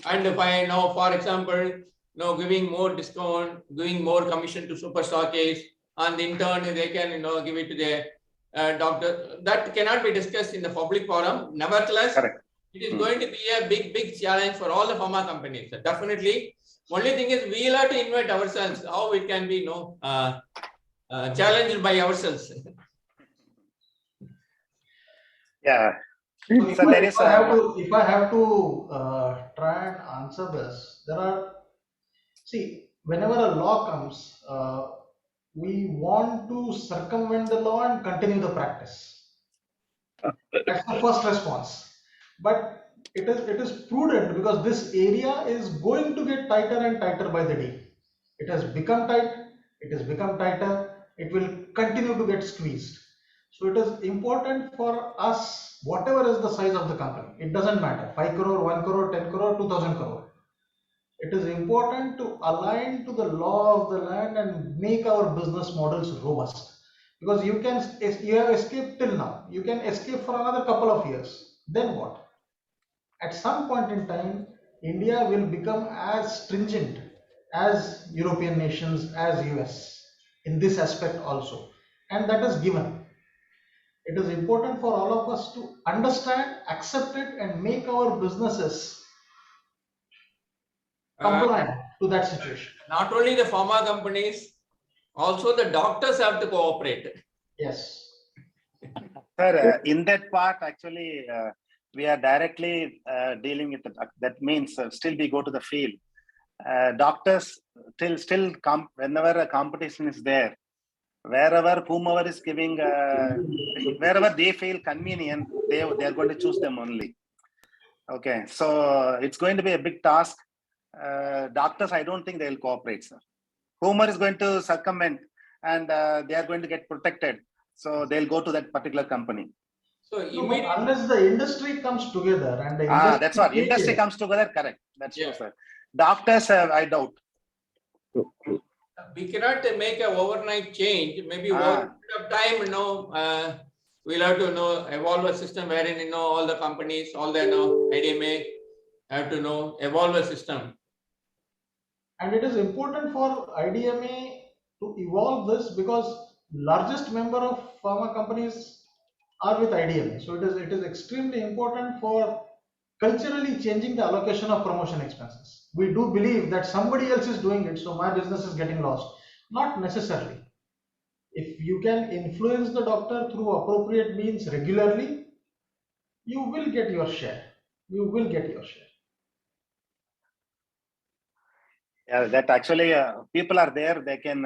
And if I know, for example, giving more discount, giving more commission to super stockists, and in turn they can give it to the doctor. That cannot be discussed in the public forum. Nevertheless, Correct. It is going to be a big challenge for all the pharma companies. Definitely. Only thing is we'll have to invent ourselves how it can be challenged by ourselves. Yeah. So So there is if I have to try and answer this, there are, see, whenever a law comes, we want to circumvent the law and continue the practice. That's the first response. But it is prudent, because this area is going to get tighter and tighter by the day. It has become tight, it has become tighter, it will continue to get squeezed. So it is important for us, whatever is the size of the company, it doesn't matter, 5 crore, 1 crore, 10 crore, 2000 crore. It is important to align to the law of the land and make our business models robust. Because you have escaped till now, you can escape for another couple of years. Then what? At some point in time, India will become as stringent as European nations, as US in this aspect also. And that is given. It is important for all of us to understand, accept it, and make our businesses compliant to that situation. Not only the pharma companies, also the doctors have to cooperate. Yes. Sir, in that part, actually, we are directly dealing with it. That means still we go to the field. Doctors still come whenever a competition is there. Wherever whomever is giving, wherever they feel convenient, they are going to choose them only. Okay, so it's going to be a big task. Doctors, I don't think they will cooperate, sir. Whomever is going to circumvent, and they are going to get protected, so they'll go to that particular company. So unless the industry comes together and the industry that's what industry comes together, correct? That's true, sir. Doctors, I doubt. We cannot make an overnight change. Maybe over a period of time, we'll have to evolve a system wherein all the companies, all the IDMA have to evolve a system. And it is important for IDMA to evolve this, because largest member of pharma companies are with IDMA. So it is extremely important for culturally changing the allocation of promotion expenses. We do believe that somebody else is doing it, so my business is getting lost. Not necessarily. If you can influence the doctor through appropriate means regularly, you will get your share. You will get your share. Yeah, that actually people are there. They can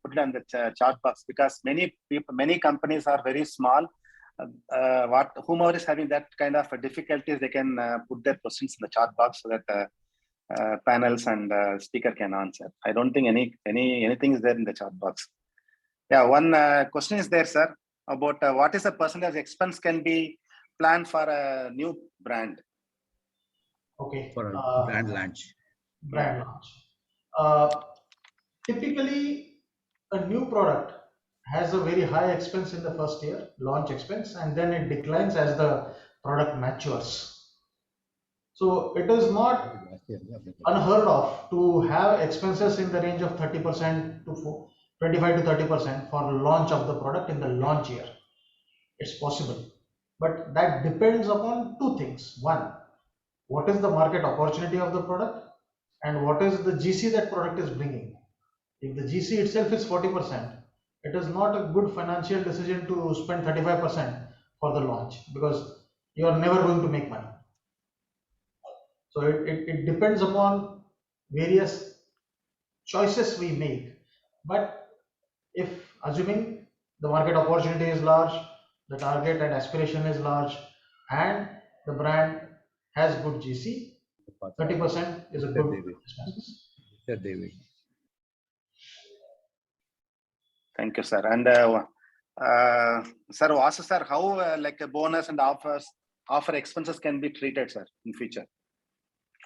put it on the chat box, because many companies are very small. Whomever is having that kind of difficulties, they can put their questions in the chat box so that panels and speaker can answer. I don't think anything is there in the chat box. Yeah, one question is there, sir, about what is the percentage expense can be planned for a new brand? Okay. For a brand launch. Brand launch. Typically, a new product has a very high expense in the first year, launch expense, and then it declines as the product matures. So it is not unheard of to have expenses in the range of 30% to 25 to 30% for launch of the product in the launch year. It's possible, but that depends upon two things. One, what is the market opportunity of the product, and what is the GC that product is bringing. If the GC itself is 40%, it is not a good financial decision to spend 35% for the launch, because you are never going to make money. So it depends upon various choices we make. But if assuming the market opportunity is large, the target and aspiration is large, and the brand has good GC, 30% is a good expenses. Thank you, sir. And sir, Vasu sir, how like a bonus and offer expenses can be treated, sir, in future?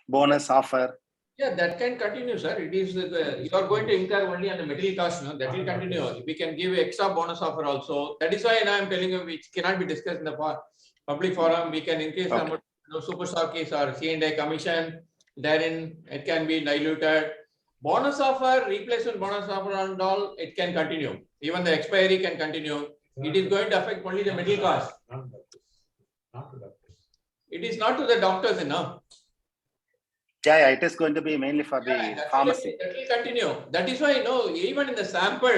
Bonus offer. Yeah, that can continue, sir. It is you are going to incur only on the material cost, no? That will continue. We can give extra bonus offer also. That is why now I'm telling you, which cannot be discussed in the public forum. We can increase the amount of super stockies or C&I commission. Therein it can be diluted. Bonus offer, replacement bonus offer and all, it can continue. Even the expiry can continue. It is going to affect only the material cost. It is not to the doctors, you know. Yeah, it is going to be mainly for the pharmacy. That will continue. That is why, you know, even in the sample,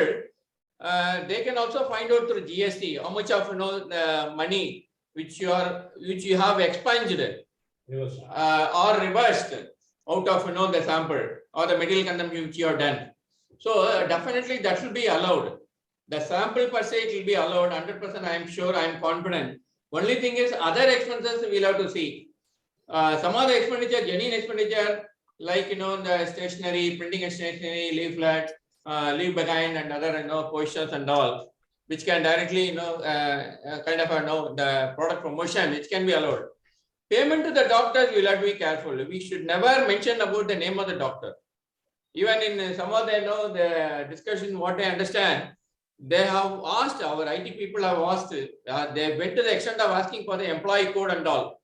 they can also find out through GST how much of, you know, the money which you have expunged or reversed out of, you know, the sample or the material consumption which you have done. So definitely that should be allowed. The sample per se it will be allowed 100%. I am sure. I am confident. Only thing is other expenses we will have to see. Some of the expenditure, genuine expenditure, like, you know, the stationery, printing and stationery, leaflet, leave behind and other, you know, posters and all, which can directly, you know, kind of, you know, the product promotion, which can be allowed. Payment to the doctors, we will have to be careful. We should never mention about the name of the doctor. Even in some of the, you know, the discussion, what I understand, they have asked, our IT people have asked, they went to the extent of asking for the employee code and all.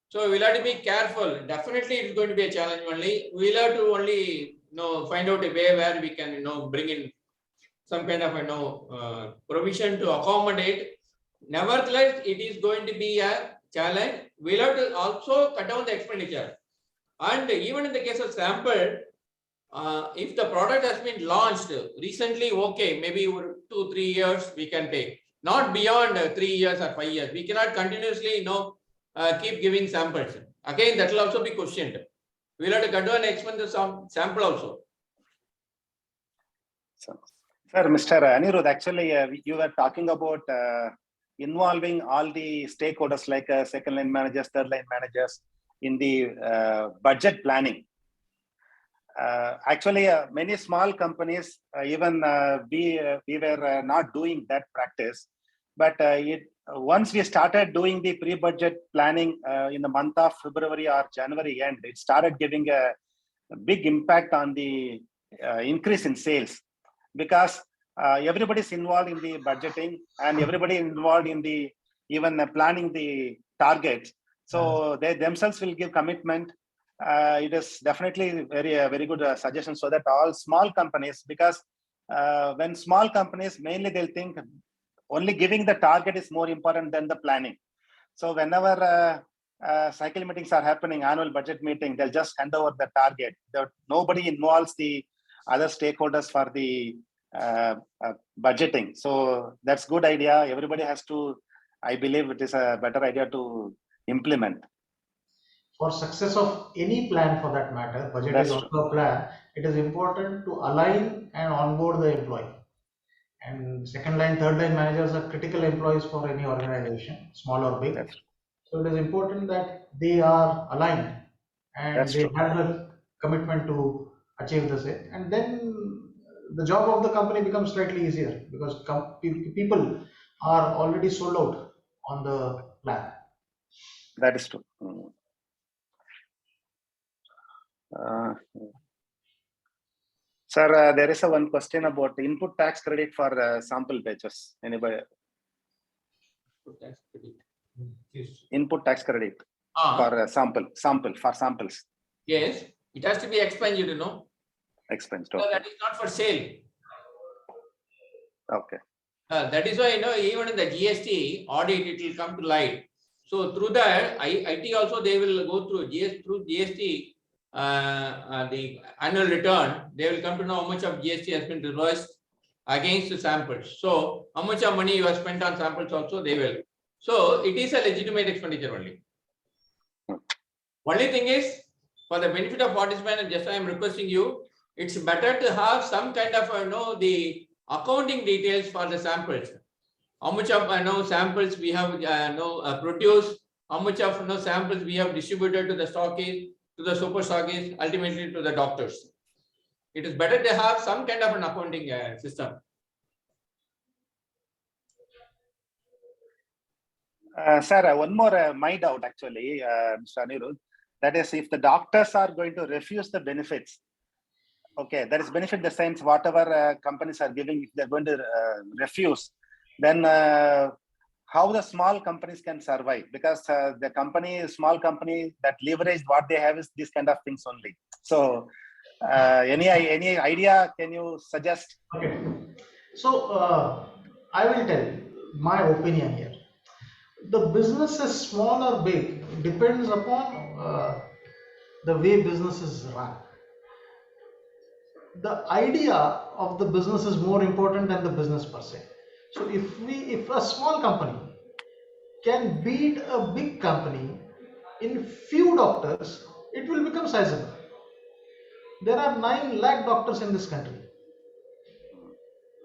So we'll have to be careful. Definitely it's going to be a challenge only. We'll have to only, you know, find out a way where we can, you know, bring in some kind of, you know, provision to accommodate. Nevertheless, it is going to be a challenge. We'll have to also cut down the expenditure. And even in the case of sample, if the product has been launched recently, okay, maybe 2-3 years we can take. Not beyond 3 years or 5 years. We cannot continuously, you know, keep giving samples. Again, that will also be questioned. We'll have to cut down expenses of sample also. So, sir, Mr. Aniruddha, actually, you were talking about involving all the stakeholders like second line managers, third line managers in the budget planning. Actually, many small companies, even we were not doing that practice, but once we started doing the pre-budget planning in the month of February or January end, it started giving a big impact on the increase in sales, because everybody's involved in the budgeting and everybody involved in the even planning the targets. So they themselves will give commitment. It is definitely very good suggestion, so that all small companies, because when small companies, mainly they'll think only giving the target is more important than the planning. So whenever cycle meetings are happening, annual budget meeting, they'll just hand over the target. Nobody involves the other stakeholders for the budgeting. So that's good idea. Everybody has to, I believe it is a better idea to implement. For success of any plan for that matter, budget is also a plan. It is important to align and onboard the employee. And second line, third line managers are critical employees for any organization, small or big. So it is important that they are aligned and they have the commitment to achieve the same. And then the job of the company becomes slightly easier, because people are already sold out on the plan. That is true. Sir, there is one question about input tax credit for sample batches. Anybody? Input tax credit for samples. Yes, it has to be expensed, you know. Expensed. So Okay. that is not for sale. Okay. That is why, you know, even in the GST audit, it will come to light. So through that, IT also they will go through GST, the annual return. They will come to know how much of GST has been reversed against the samples. So how much of money you have spent on samples also they will. So it is a legitimate expenditure only. Only thing is, for the benefit of participants, and just I am requesting you, it's better to have some kind of the accounting details for the samples. How much of samples we have produced, how much of samples we have distributed to the stockists, to the super stockists, ultimately to the doctors. It is better to have some kind of an accounting system. Sir, one more my doubt actually, Mr. Aniruddha. That is, if the doctors are going to refuse the benefits, okay, that is benefit in the sense whatever companies are giving, if they're going to refuse, then how the small companies can survive? Because the small company that leverage what they have is this kind of things only. So any idea can you suggest? Okay. So I will tell my opinion here. The business is small or big depends upon the way business is run. The idea of the business is more important than the business per se. So if a small company can beat a big company in few doctors, it will become sizable. There are 9 lakh doctors in this country,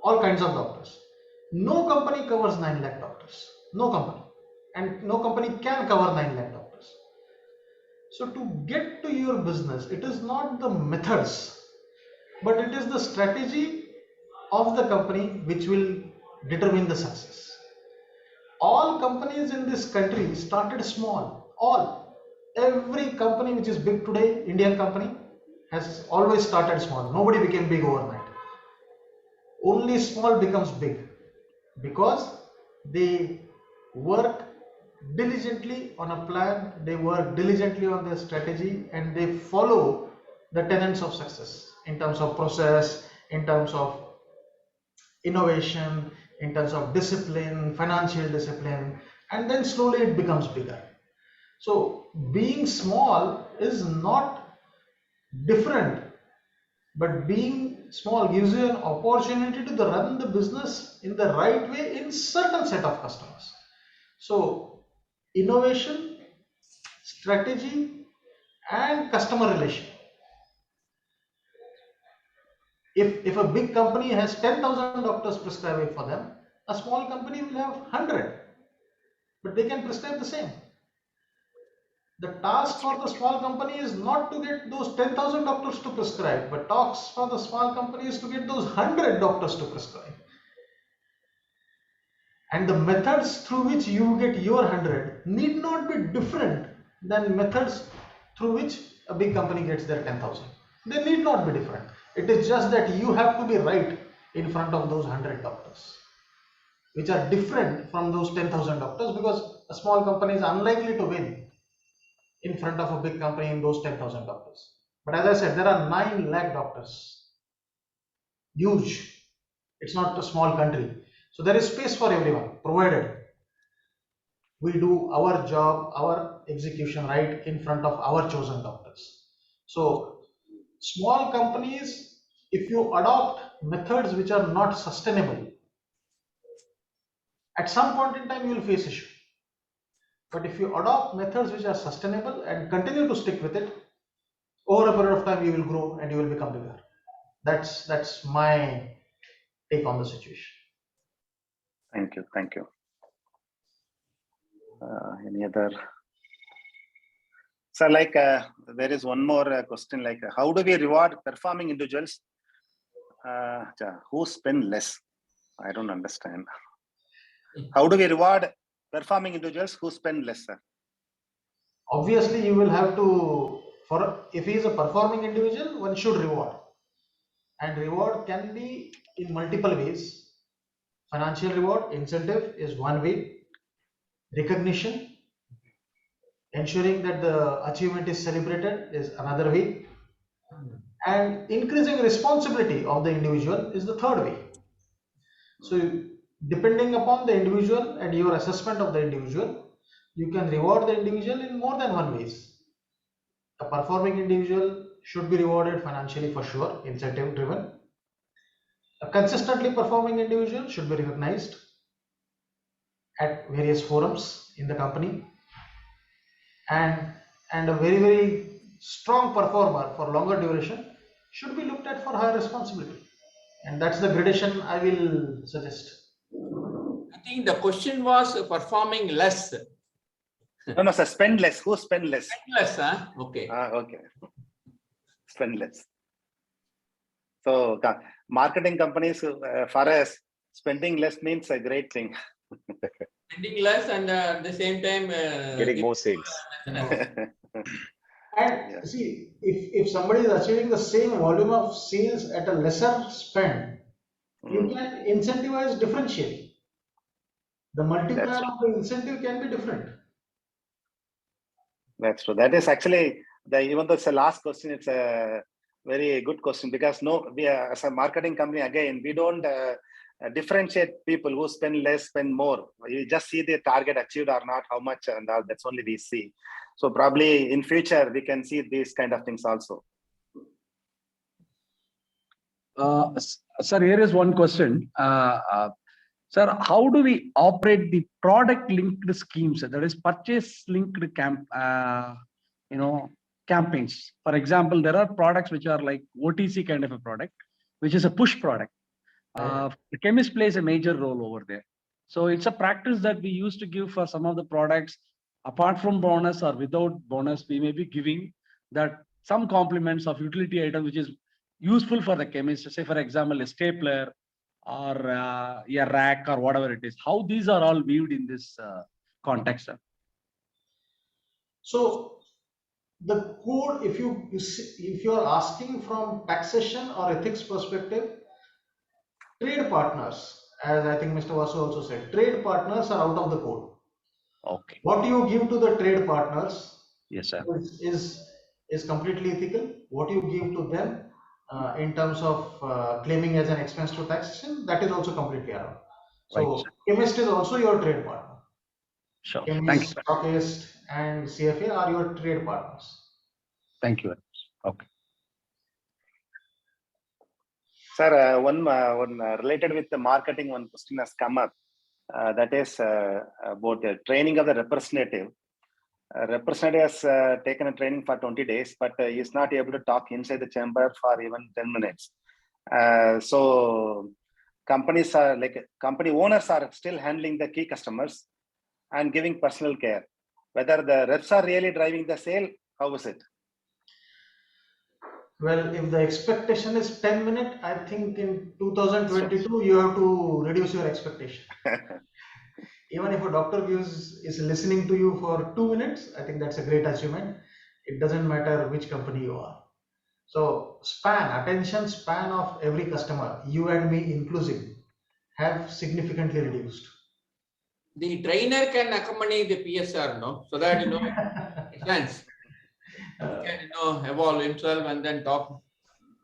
all kinds of doctors. No company covers 9 lakh doctors, no company, and no company can cover 9 lakh doctors. So to get to your business, it is not the methods, but it is the strategy of the company which will determine the success. All companies in this country started small. Every company which is big today, Indian company, has always started small. Nobody became big overnight. Only small becomes big because they work diligently on a plan, they work diligently on their strategy, and they follow the tenets of success in terms of process, in terms of innovation, in terms of discipline, financial discipline, and then slowly it becomes bigger. So being small is not different, but being small gives you an opportunity to run the business in the right way in certain set of customers. So innovation, strategy, and customer relation. If a big company has 10,000 doctors prescribing for them, a small company will have 100, but they can prescribe the same. The task for the small company is not to get those 10,000 doctors to prescribe, but task for the small company is to get those 100 doctors to prescribe. And the methods through which you get your 100 need not be different than methods through which a big company gets their 10,000. They need not be different. It is just that you have to be right in front of those 100 doctors, which are different from those 10,000 doctors, because a small company is unlikely to win in front of a big company in those 10,000 doctors. But as I said, there are 9 lakh doctors. Huge. It's not a small country. So there is space for everyone, provided we do our job, our execution right in front of our chosen doctors. So small companies, if you adopt methods which are not sustainable, at some point in time you will face issue. But if you adopt methods which are sustainable and continue to stick with it, over a period of time you will grow and you will become bigger. That's my take on the situation. Thank you. Any other? So there is one more question, how do we reward performing individuals who spend less? I don't understand. How do we reward performing individuals who spend less, sir? Obviously, you will have to, if he is a performing individual, one should reward. And reward can be in multiple ways. Financial reward, incentive is one way. Recognition, ensuring that the achievement is celebrated is another way. And increasing responsibility of the individual is the third way. So depending upon the individual and your assessment of the individual, you can reward the individual in more than one ways. A performing individual should be rewarded financially for sure, incentive driven. A consistently performing individual should be recognized at various forums in the company, and a very strong performer for longer duration should be looked at for higher responsibility, and that's the gradation I will suggest. I think the question was performing less. No, sir, spend less. Who spend less? Spend less, huh? Okay. Okay. Spend less. So marketing companies, for us, spending less means a great thing. Spending less and at the same time Getting more sales. And see, if somebody is achieving the same volume of sales at a lesser spend, you can incentivize differentially. The multiplier of the incentive can be different. That's true. That is actually even though it's the last question, it's a very good question, because we are, as a marketing company, again, we don't differentiate people who spend less, spend more. You just see the target achieved or not, how much, and all. That's only we see. So probably in future we can see these kind of things also. Sir, here is one question. Sir, how do we operate the product linked schemes? That is purchase linked campaigns. For example, there are products which are like OTC kind of a product, which is a push product. The chemist plays a major role over there. So it's a practice that we used to give for some of the products. Apart from bonus or without bonus, we may be giving that some complements of utility item which is useful for the chemist. Say, for example, a stapler or a rack or whatever it is. How these are all viewed in this context, sir? So the code, if you are asking from taxation or ethics perspective, trade partners, as I think Mr. Vasu also said, trade partners are out of the code. Okay. What you give to the trade partners, yes, sir, is completely ethical. What you give to them in terms of claiming as an expense to taxation, that is also completely around. So right, chemist is also your trade partner. Sure. Chemist, thank you, stockist, and CFA are your trade partners. Thank you. Okay. Sir, one related with the marketing, one question has come up. That is about the training of the representative. Representative has taken a training for 20 days, but he is not able to talk inside the chamber for even 10 minutes. So companies are company owners are still handling the key customers and giving personal care. Whether the reps are really driving the sale, how is it? Well, if the expectation is 10 minutes, I think in 2022, you have to reduce your expectation. Even if a doctor is listening to you for 2 minutes, I think that's a great achievement. It doesn't matter which company you are. So attention span of every customer, you and me inclusive, have significantly reduced. The trainer can accompany the PSR, no? So that, it sense. He can, evolve himself and then talk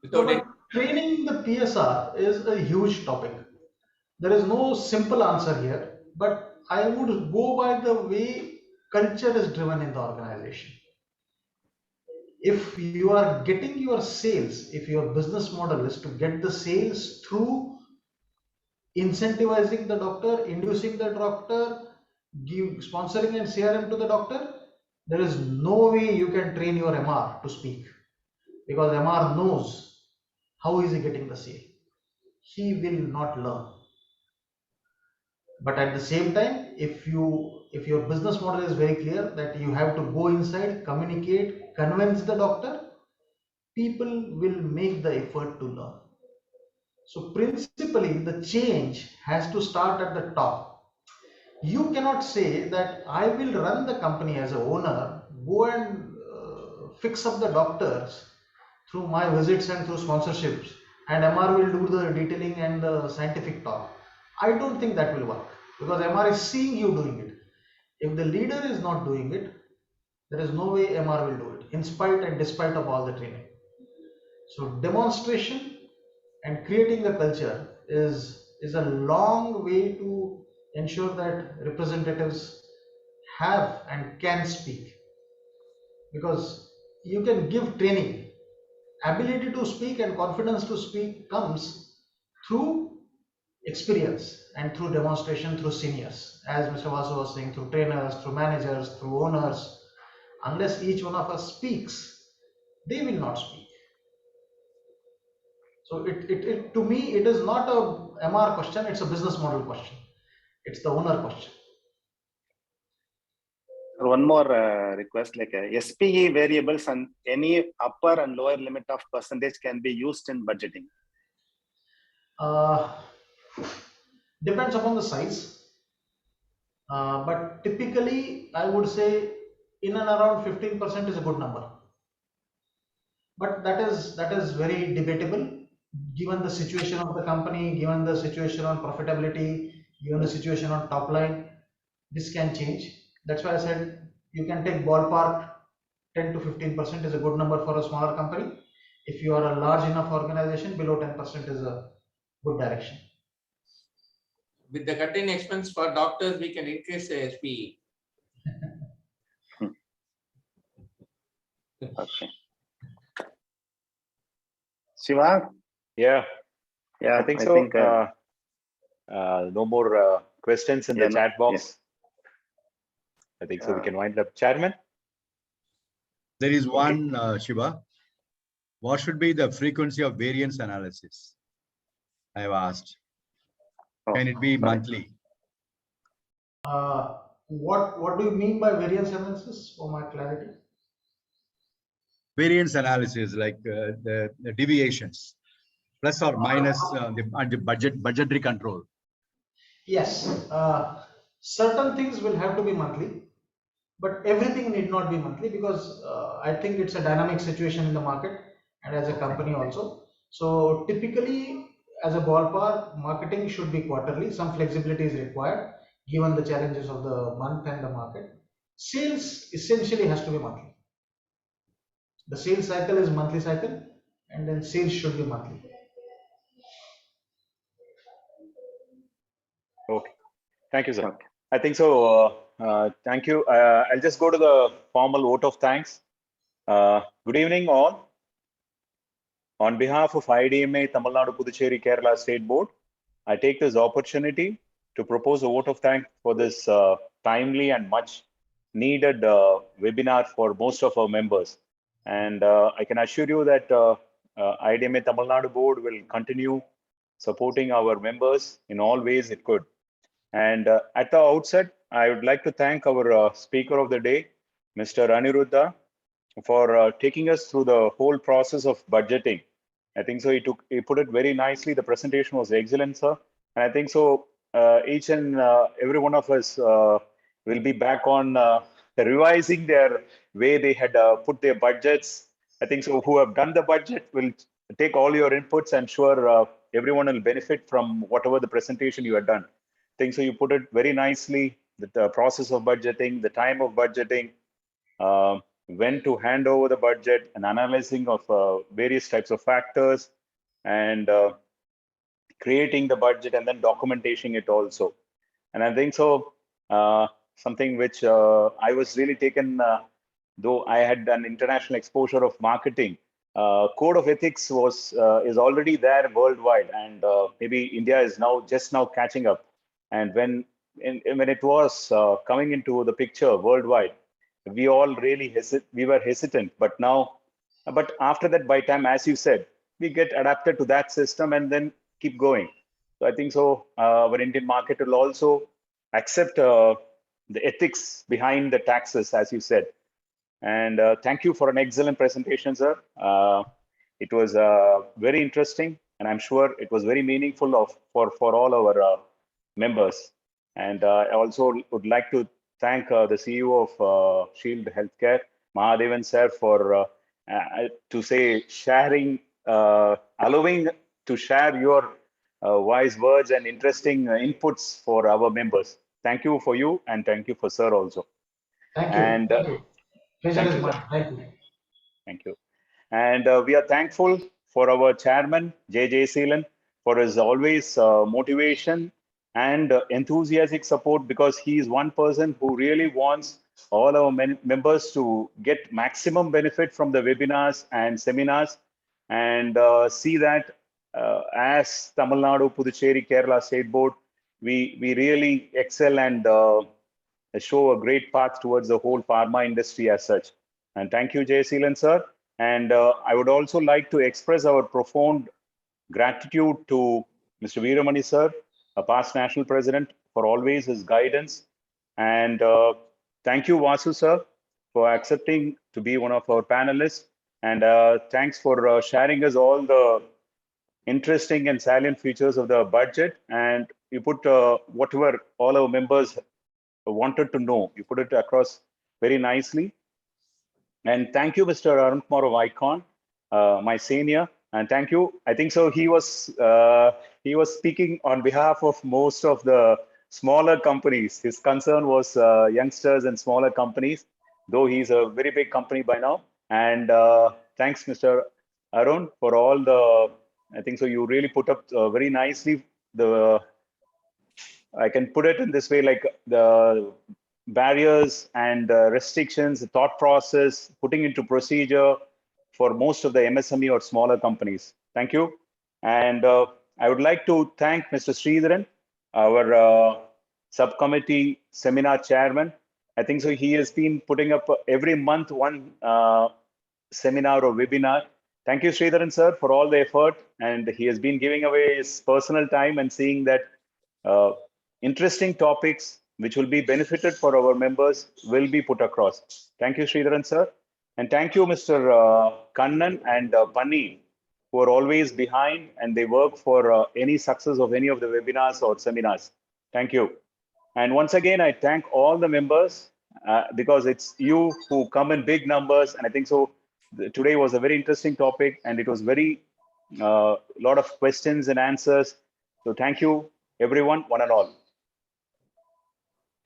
without it. Training the PSR is a huge topic. There is no simple answer here, but I would go by the way culture is driven in the organization. If you are getting your sales, if your business model is to get the sales through incentivizing the doctor, inducing the doctor, sponsoring and CRM to the doctor, there is no way you can train your MR to speak, because MR knows how is he getting the sale. He will not learn. But at the same time, if your business model is very clear that you have to go inside, communicate, convince the doctor, people will make the effort to learn. So principally, the change has to start at the top. You cannot say that I will run the company as an owner, go and fix up the doctors through my visits and through sponsorships, and MR will do the detailing and the scientific talk. I don't think that will work, because MR is seeing you doing it. If the leader is not doing it, there is no way MR will do it, in spite and despite of all the training. So demonstration and creating the culture is a long way to ensure that representatives have and can speak, because you can give training. Ability to speak and confidence to speak comes through experience and through demonstration through seniors, as Mr. Vasu was saying, through trainers, through managers, through owners. Unless each one of us speaks, they will not speak. So it to me, it is not a MR question, it's a business model question. It's the owner question. One more request, like SPE variables and any upper and lower limit of percentage can be used in budgeting. Depends upon the size. But typically, I would say in and around 15% is a good number. But that is very debatable, given the situation of the company, given the situation on profitability, given the situation on top line. This can change. That's why I said you can take ballpark 10 to 15% is a good number for a smaller company. If you are a large enough organization, below 10% is a good direction. With the cutting expense for doctors, we can increase the SPE. Okay. Shiva? Yeah, Yeah, I think so. No more questions in the chat box. Yeah. I think so. We can wind up. Chairman? There is one, Shiva. What should be the frequency of variance analysis? I have asked. Can it be monthly? What do you mean by variance analysis, for my clarity? Variance analysis, like the deviations, plus or minus the budgetary control. Yes, certain things will have to be monthly, but everything need not be monthly, because I think it's a dynamic situation in the market and as a company also. So typically, as a ballpark, marketing should be quarterly. Some flexibility is required given the challenges of the month and the market. Sales essentially has to be monthly. The sales cycle is monthly cycle, and then sales should be monthly. Okay. Thank you, sir. Okay. I think so. Thank you. I'll just go to the formal vote of thanks. Good evening, all. On behalf of IDMA Tamil Nadu Puducherry Kerala State Board, I take this opportunity to propose a vote of thanks for this timely and much needed webinar for most of our members. And I can assure you that IDMA Tamil Nadu Board will continue supporting our members in all ways it could. And at the outset, I would like to thank our speaker of the day, Mr. Aniruddha, for taking us through the whole process of budgeting. I think so. He put it very nicely. The presentation was excellent, sir. And I think so. Each and every one of us will be back on revising their way they had put their budgets. I think so. Who have done the budget will take all your inputs, and sure everyone will benefit from whatever the presentation you have done. I think so. You put it very nicely. The process of budgeting, the time of budgeting. When to hand over the budget, and analyzing of various types of factors, and creating the budget, and then documenting it also. And I think so, something which I was really taken, though I had an international exposure of marketing, code of ethics is already there worldwide, and maybe India is just now catching up. And when it was coming into the picture worldwide, we all really were hesitant, but after that, by time, as you said, we get adapted to that system and then keep going. So I think so. Our Indian market will also accept the ethics behind the taxes, as you said. And thank you for an excellent presentation, sir. It was very interesting, and I'm sure it was very meaningful for all our members. And I also would like to thank the CEO of Shield Healthcare, Mahadevan sir, for sharing, allowing to share your wise words and interesting inputs for our members. Thank you for you, and thank you for sir also. Thank you. And Thank you. Pleasure thank is you, sir. mine. Thank you. Thank you. And we are thankful for our chairman, J. Seelan, for his always motivation and enthusiastic support, because he is one person who really wants all our members to get maximum benefit from the webinars and seminars, and see that as Tamil Nadu, Puducherry, Kerala State Board, we really excel and show a great path towards the whole pharma industry as such. And thank you, Jay Seelan, sir. And I would also like to express our profound gratitude to Mr. Veeramani, sir, a past national president, for always his guidance. And thank you, Vasu, sir, for accepting to be one of our panelists. And thanks for sharing us all the interesting and salient features of the budget. And you put whatever all our members wanted to know, you put it across very nicely. And thank you, Mr. Arun Kumar of Icon, my senior. And thank you. I think so. He was speaking on behalf of most of the smaller companies. His concern was youngsters and smaller companies, though he's a very big company by now. And thanks, Mr. Arun, for all the. I think so. You really put up very nicely the. I can put it in this way, like the barriers and restrictions, the thought process, putting into procedure for most of the MSME or smaller companies. Thank you. And I would like to thank Mr. Sridharan, our subcommittee seminar chairman. I think so. He has been putting up every month one seminar or webinar. Thank you, Sridharan, sir, for all the effort. And he has been giving away his personal time and seeing that interesting topics which will be benefited for our members will be put across. Thank you, Sridharan, sir. And thank you, Mr. Kannan and Panni, who are always behind and they work for any success of any of the webinars or seminars. Thank you. And once again, I thank all the members because it's you who come in big numbers. And I think so today was a very interesting topic and it was very lot of questions and answers. So thank you, everyone, one and all.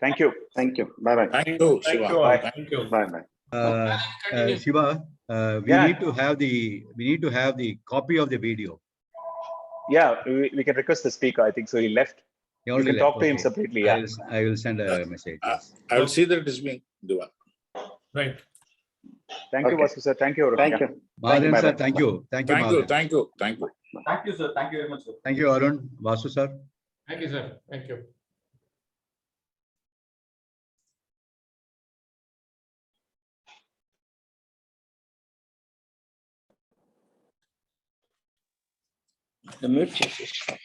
Thank you. Thank you. Bye-bye. Thank you, Shiva. Bye. Thank you. Bye-bye. Shiva, we Yeah. need to have the copy of the video. Yeah, we can request the speaker. I think so. He left. He You already can left. talk to him Okay. separately. Yeah. I will send a message. Yes. I will see that it is being done. Right. Thank you, Okay. Vasu sir. Thank you. Thank Yeah. you. Mahadevan sir, Bye-bye. thank you. Thank you, Thank you, Mahadevan. thank you, thank you. Thank you, sir. Thank you very much, sir. Thank you, Arun. Vasu sir. Thank you, sir. Thank you. The mute.